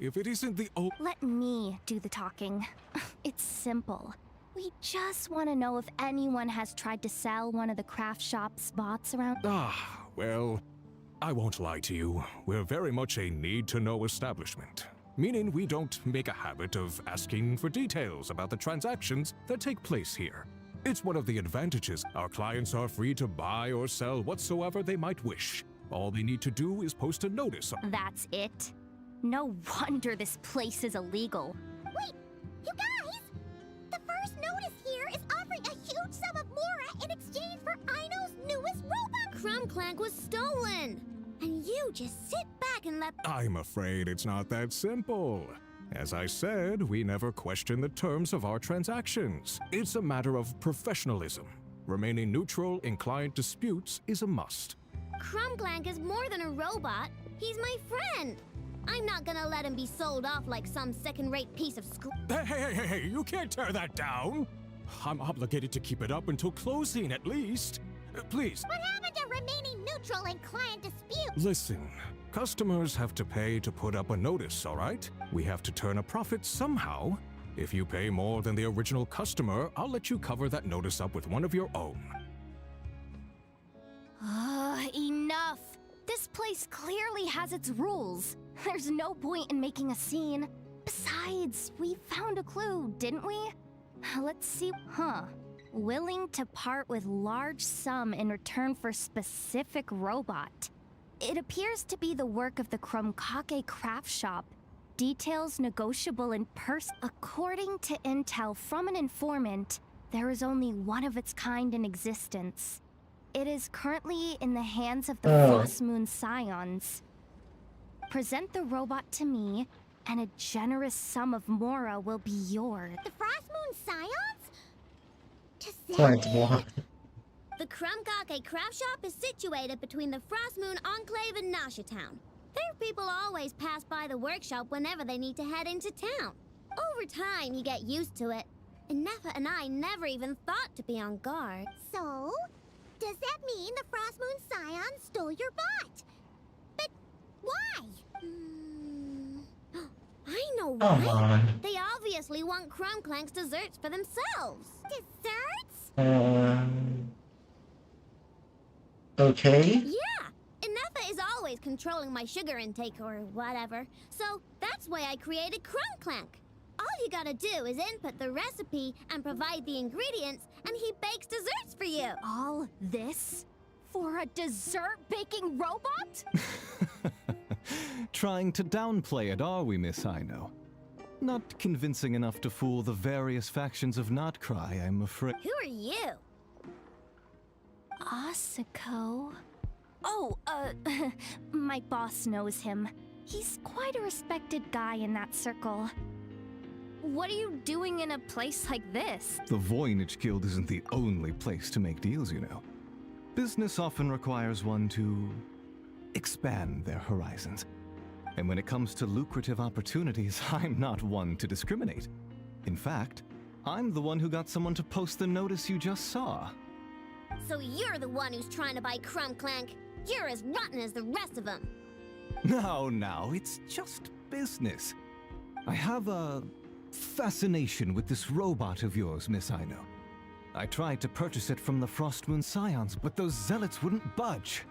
S3: If it isn't the old...
S2: Let me do the talking. It's simple. We just want to know if anyone has tried to sell one of the craft shop's bots around...
S3: Well, I won't lie to you. We're very much a need-to-know establishment. Meaning we don't make a habit of asking for details about the transactions that take place here. It's one of the advantages. Our clients are free to buy or sell whatsoever they might wish. All they need to do is post a notice.
S2: That's it? No wonder this place is illegal. Wait! You guys! The first notice here is offering a huge sum of Mora in exchange for Aino's newest robot! Clank was stolen. And you just sit back and let...
S3: I'm afraid it's not that simple. As I said, we never question the terms of our transactions. It's a matter of professionalism. Remaining neutral in client disputes is a must.
S2: Clank is more than a robot. He's my friend. I'm not gonna let him be sold off like some second-rate piece of
S3: Hey, you can't tear that down! I'm obligated to keep it up until closing, at least. Please.
S2: What happened to remaining neutral in client disputes?
S3: Listen, customers have to pay to put up a notice, all right? We have to turn a profit somehow. If you pay more than the original customer, I'll let you cover that notice up with one of your own.
S2: Enough! This place clearly has its rules. There's no point in making a scene. Besides, we found a clue, didn't we? Let's see. Willing to part with large sum in return for specific robot. It appears to be the work of the Krumkake craft shop. Details negotiable in person. According to intel from an informant, there is only one of its kind in existence. It is currently in the hands of the Frost Moon Scions. Present the robot to me, and a generous sum of Mora will be yours. The Frost Moon Scions?
S1: Quite what?
S2: The Krumkake craft shop is situated between the Frost Moon Enclave and Nasha Town. Their people always pass by the workshop whenever they need to head into town. Over time, you get used to it. And Nefa and I never even thought to be on guard. So, does that mean the Frost Moon Scion stole your bot? But why? I know why.
S1: Come on.
S2: They obviously want Clank's desserts for themselves. Desserts?
S1: Okay.
S2: Yeah. Nefa is always controlling my sugar intake or whatever. So that's why I created Clank. All you gotta do is input the recipe and provide the ingredients, and he bakes desserts for you. All this for a dessert baking robot?
S7: Trying to downplay it, are we, Miss Ino? Not convincing enough to fool the various factions of Notcry, I'm afraid.
S2: Who are you? Asako. Oh, my boss knows him. He's quite a respected guy in that circle. What are you doing in a place like this?
S7: The Voynich Guild isn't the only place to make deals, you know. Business often requires one to expand their horizons. And when it comes to lucrative opportunities, I'm not one to discriminate. In fact, I'm the one who got someone to post the notice you just saw.
S2: So you're the one who's trying to buy Clank. You're as rotten as the rest of them.
S7: No, it's just business. I have a fascination with this robot of yours, Miss Ino. I tried to purchase it from the Frostmoon Scions, but those zealots wouldn't budge.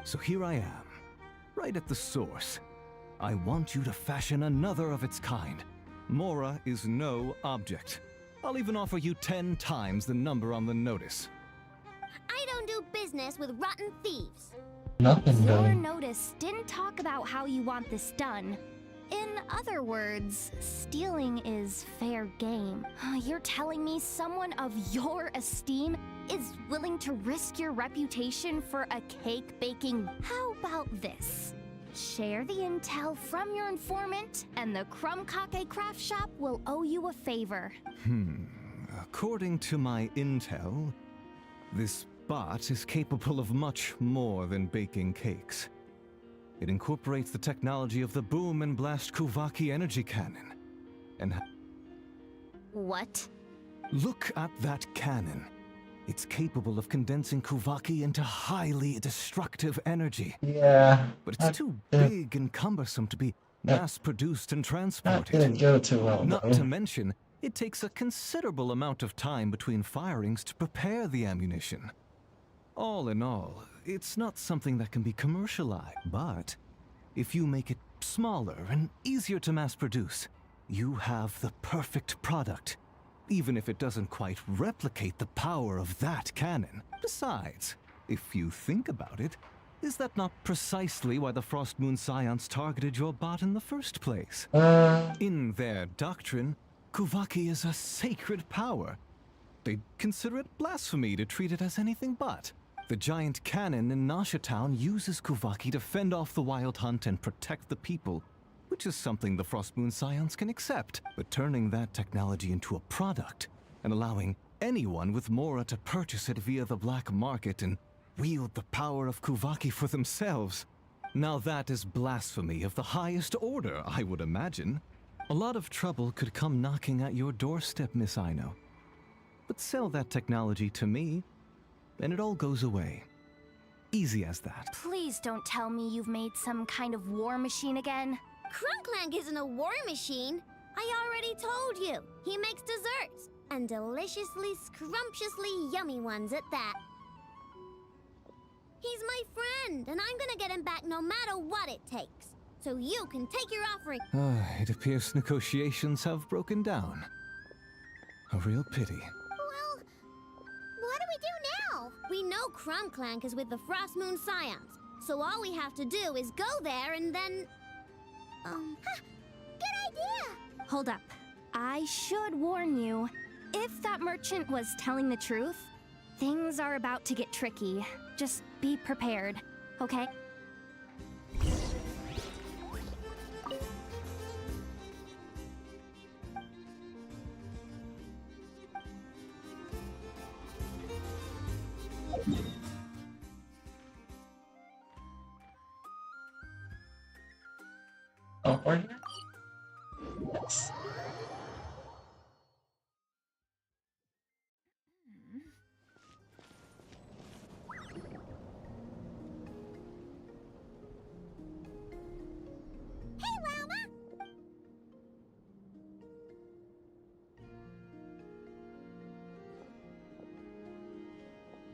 S7: So here I am, right at the source. I want you to fashion another of its kind. Mora is no object. I'll even offer you 10 times the number on the notice.
S2: I don't do business with rotten thieves.
S1: Nothing
S2: Your
S1: doing.
S2: notice didn't talk about how you want this done. In other words, stealing is fair game. You're telling me someone of your esteem is willing to risk your reputation for a cake baking? How about this? Share the intel from your informant, and the Krumkake craft shop will owe you a favor.
S7: According to my intel, this bot is capable of much more than baking cakes. It incorporates the technology of the Boom and Blast Kuvaki energy cannon. And
S2: What?
S7: look at that cannon. It's capable of condensing Kuvaki into highly destructive energy.
S1: Yeah.
S7: But it's too big and cumbersome to be mass-produced and
S1: That
S7: transported.
S1: didn't go too well,
S7: Not
S1: though.
S7: to mention, it takes a considerable amount of time between firings to prepare the ammunition. All in all, it's not something that can be commercialized. But if you make it smaller and easier to mass produce, you have the perfect product, even if it doesn't quite replicate the power of that cannon. Besides, if you think about it, is that not precisely why the Frostmoon Scions targeted your bot in the first place? In their doctrine, Kuvaki is a sacred power. They'd consider it blasphemy to treat it as anything but. The giant cannon in Nasha Town uses Kuvaki to fend off the wild hunt and protect the people, which is something the Frostmoon Scions can accept. But turning that technology into a product and allowing anyone with Mora to purchase it via the black market and wield the power of Kuvaki for themselves, now that is blasphemy of the highest order, I would imagine. A lot of trouble could come knocking at your doorstep, Miss Aino. But sell that technology to me, and it all goes away. Easy as that.
S2: Please don't tell me you've made some kind of war machine again.
S8: Crunklank isn't a war machine. I already told you. He makes desserts, and deliciously, scrumptiously yummy ones at that. He's my friend, and I'm gonna get him back no matter what it takes. So you can take your offering.
S7: It appears negotiations have broken down. A real pity.
S8: Well, what do we do now? We know Crunklank is with the Frostmoon Scions, so all we have to do is go there and then... good idea!
S2: Hold up. I should warn you. If that merchant was telling the truth, things are about to get tricky. Just be prepared, okay?
S1: Oh, or here? Yes.
S8: Hey, Llama!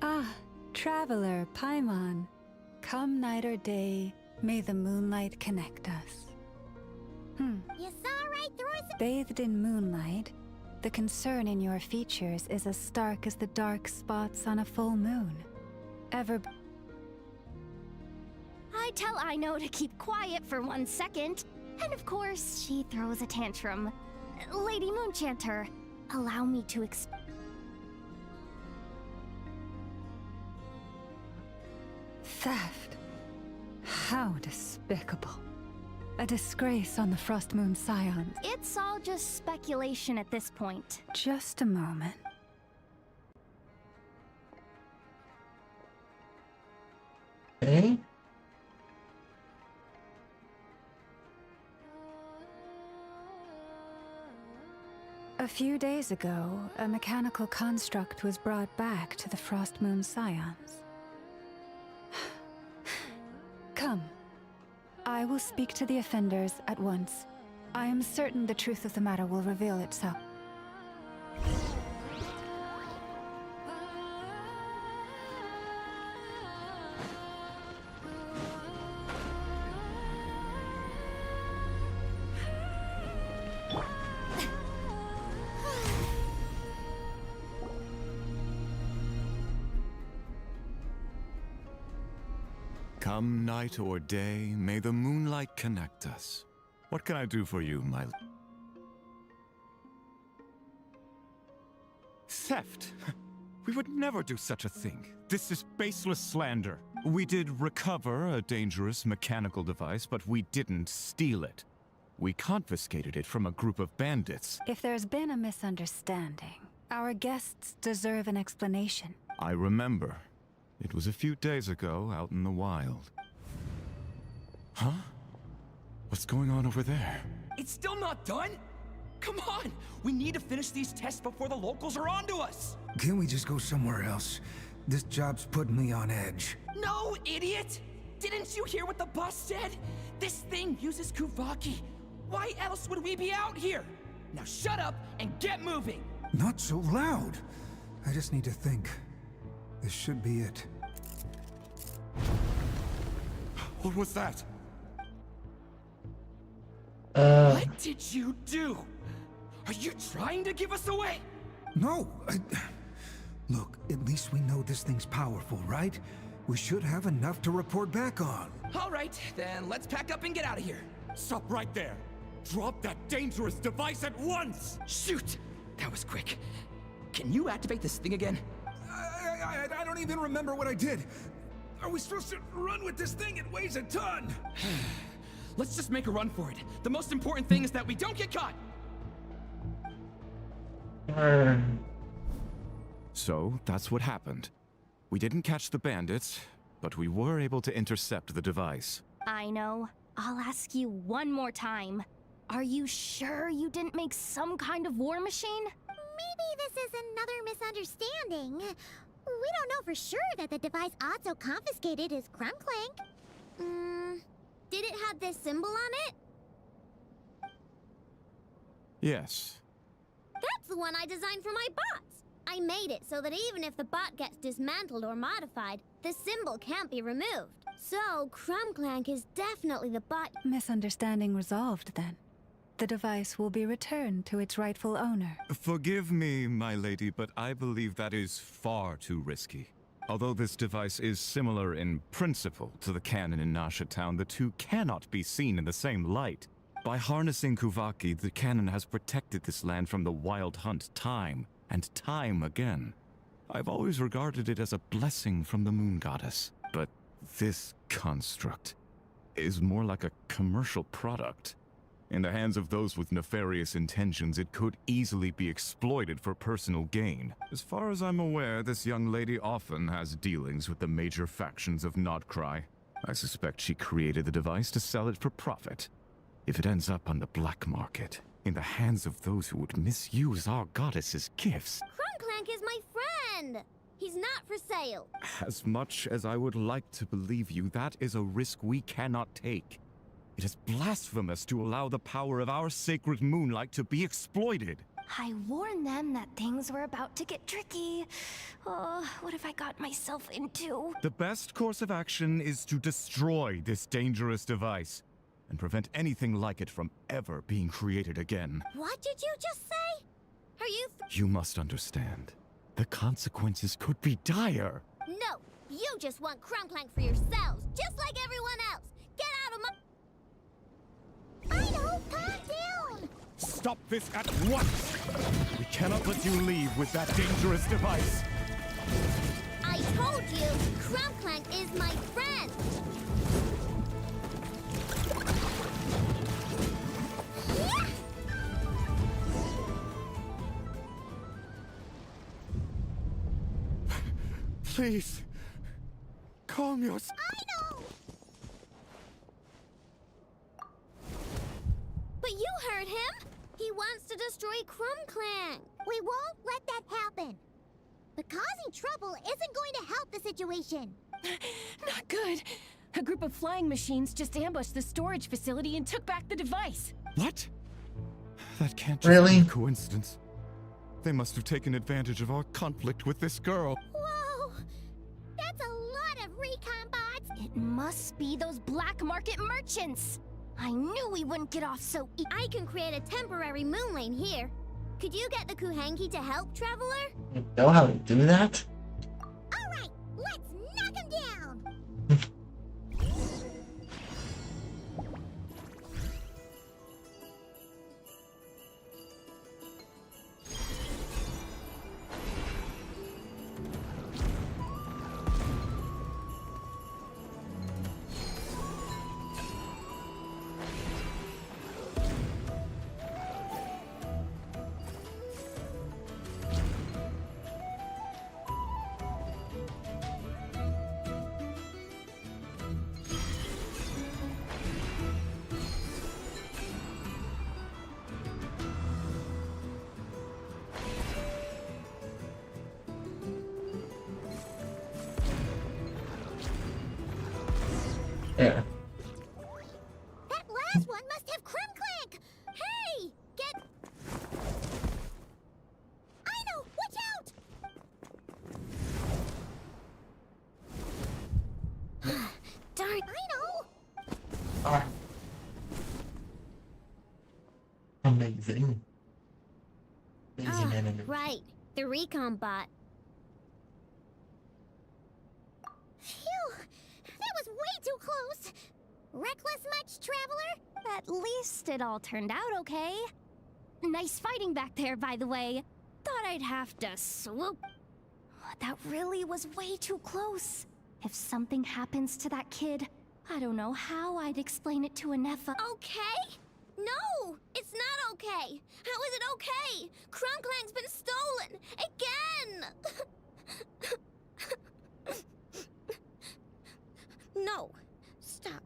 S4: Ah, traveler Paimon. Come night or day, may the moonlight connect us.
S8: You saw right through us.
S4: Bathed in moonlight, the concern in your features is as stark as the dark spots on a full moon. Ever...
S2: I tell Aino to keep quiet for 1 second, and of course, she throws a tantrum. Lady Moonchanter, allow me to
S4: Theft. How despicable. A disgrace on the Frostmoon Scions.
S2: It's all just speculation at this point.
S4: Just a moment.
S1: Okay.
S4: A few days ago, a mechanical construct was brought back to the Frostmoon Scions. Come. I will speak to the offenders at once. I am certain the truth of the matter will reveal itself.
S9: Come night or day, may the moonlight connect us. What can I do for you, my...
S10: Theft? We would never do such a thing. This is baseless slander. We did recover a dangerous mechanical device, but we didn't steal it. We confiscated it from a group of bandits.
S4: If there's been a misunderstanding, our guests deserve an explanation.
S9: I remember. It was a few days ago, out in the wild. Huh? What's going on over there?
S11: It's still not done? Come on! We need to finish these tests before the locals are onto us!
S12: Can we just go somewhere else? This job's putting me on edge.
S11: No, idiot! Didn't you hear what the boss said? This thing uses Kuvaki. Why else would we be out here? Now shut up and get moving!
S12: Not so loud! I just need to think. This should be it.
S10: What was that?
S11: What did you do? Are you trying to give us away?
S12: No, Look, at least we know this thing's powerful, right? We should have enough to report back on.
S11: All right, then let's pack up and get out of here.
S10: Stop right there! Drop that dangerous device at once!
S11: Shoot! That was quick. Can you activate this thing again?
S12: I don't even remember what I did. Are we supposed to run with this thing? It weighs a ton.
S11: Let's just make a run for it. The most important thing is that we don't get caught.
S9: So, that's what happened. We didn't catch the bandits, but we were able to intercept the device.
S2: I know. I'll ask you one more time. Are you sure you didn't make some kind of war machine?
S8: Maybe this is another misunderstanding. We don't know for sure that the device Otto confiscated is Crumb Clank. Did it have this symbol on it?
S9: Yes.
S8: That's the one I designed for my bots. I made it so that even if the bot gets dismantled or modified, the symbol can't be removed. So, Crumb Clank is definitely the bot.
S4: Misunderstanding resolved, then. The device will be returned to its rightful owner.
S10: Forgive me, my lady, but I believe that is far too risky. Although this device is similar in principle to the cannon in Nasha Town, the two cannot be seen in the same light. By harnessing Kuvaki, the cannon has protected this land from the wild hunt time and time again. I've always regarded it as a blessing from the moon goddess. But this construct is more like a commercial product. In the hands of those with nefarious intentions, it could easily be exploited for personal gain. As far as I'm aware, this young lady often has dealings with the major factions of Nodcry. I suspect she created the device to sell it for profit. If it ends up on the black market, in the hands of those who would misuse our goddess's gifts...
S8: Crumb Clank is my friend! He's not for sale.
S10: As much as I would like to believe you, that is a risk we cannot take. It is blasphemous to allow the power of our sacred moonlight to be exploited.
S2: I warned them that things were about to get tricky. Oh, what have I got myself into?
S10: The best course of action is to destroy this dangerous device and prevent anything like it from ever being created again.
S8: What did you just say? Are you...
S10: You must understand. The consequences could be dire.
S8: No, you just want Crumb Clank for yourselves, just like everyone else. Get out of my... I know, calm down!
S10: Stop this at once! We cannot let you leave with that dangerous device!
S8: I told you, Crumb Clank is my friend! Yeah!
S10: Please, calm yourself.
S8: I know! But you heard him! He wants to destroy Crumb Clank! We won't let that happen! But causing trouble isn't going to help the situation!
S5: Not good. A group of flying machines just ambushed the storage facility and took back the device.
S10: What? That can't just be a coincidence. They must have taken advantage of our conflict with this girl.
S8: Whoa! That's a lot of recon bots!
S2: It must be those black market merchants. I knew we wouldn't get off so easy.
S8: I can create a temporary moon lane here. Could you get the Kuhangi to help, Traveler?
S1: You know how to do that?
S8: Alright, let's knock him down!
S1: Yeah.
S8: That last one must have Crumb Clank! Hey! Get... I know! Watch out! Darn, I know!
S1: Ah. Amazing. Amazing enemy.
S8: Right. The recon bot. Phew! That was way too close! Reckless much, Traveler?
S2: At least it all turned out okay. Nice fighting back there, by the way. Thought I'd have to swoop. That really was way too close. If something happens to that kid, I don't know how I'd explain it to Anefa.
S8: Okay? No! It's not okay! How is it okay? Crumclank's been stolen! Again! No. Stop.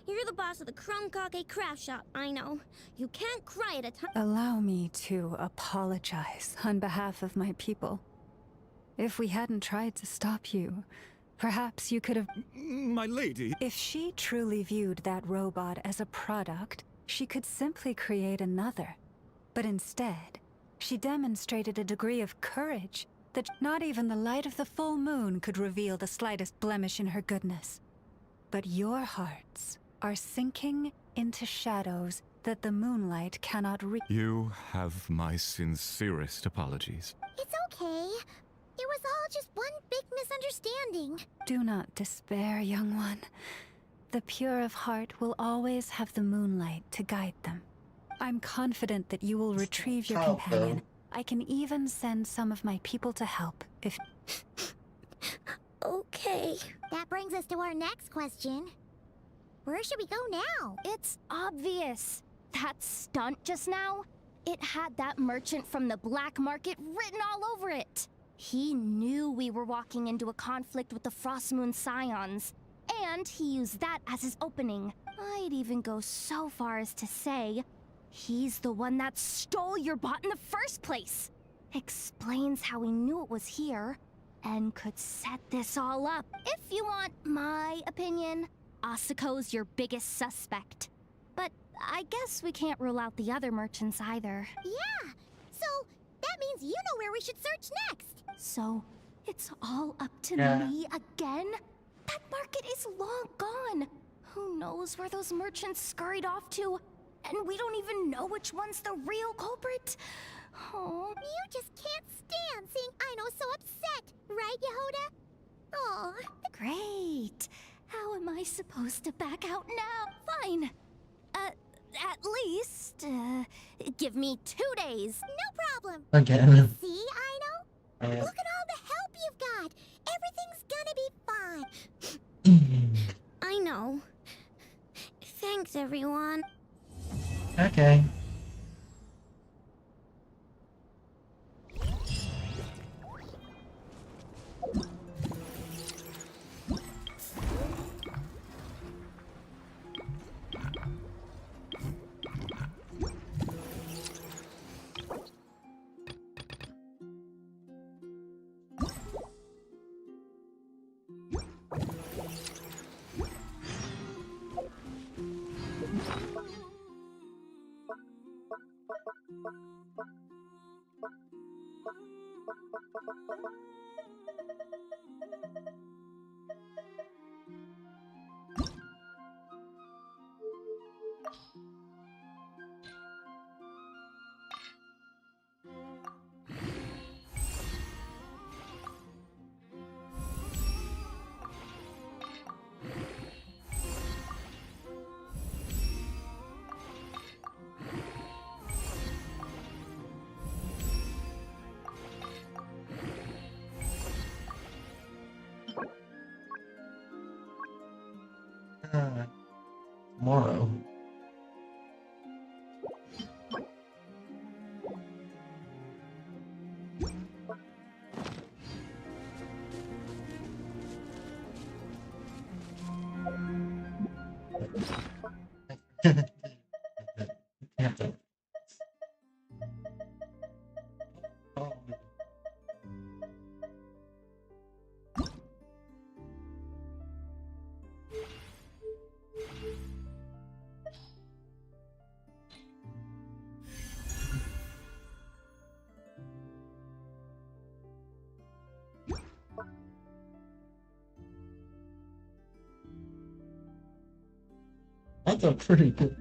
S8: You're the boss of the Crumkake craft shop, I know. You can't cry at a time.
S4: Allow me to apologize on behalf of my people. If we hadn't tried to stop you, perhaps you could have...
S10: My lady...
S4: If she truly viewed that robot as a product, she could simply create another. But instead, she demonstrated a degree of courage that not even the light of the full moon could reveal the slightest blemish in her goodness. But your hearts are sinking into shadows that the moonlight cannot reach.
S9: You have my sincerest apologies.
S8: It's okay. It was all just one big misunderstanding.
S4: Do not despair, young one. The pure of heart will always have the moonlight to guide them. I'm confident that you will retrieve your companion. I can even send some of my people to help, if...
S8: Okay. That brings us to our next question. Where should we go now?
S2: It's obvious. That stunt just now, it had that merchant from the black market written all over it. He knew we were walking into a conflict with the Frostmoon Scions, and he used that as his opening. I'd even go so far as to say, he's the one that stole your bot in the first place. Explains how he knew it was here, and could set this all up. If you want my opinion, Asuko's your biggest suspect. But I guess we can't rule out the other merchants either.
S8: Yeah, so that means you know where we should search next.
S2: So, it's all up to me again? That market is long gone. Who knows where those merchants scurried off to? And we don't even know which one's the real culprit. Oh.
S8: You just can't stand seeing Aino so upset, right, Yehoda? Oh.
S2: Great. How am I supposed to back out now? Fine. At least, give me 2 days.
S8: No problem.
S1: Again.
S8: See, Aino? Look at all the help you've got. Everything's gonna be fine. I know. Thanks, everyone.
S1: Okay. Tomorrow. That's a pretty good.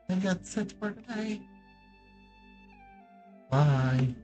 S1: And that's it for today. Bye.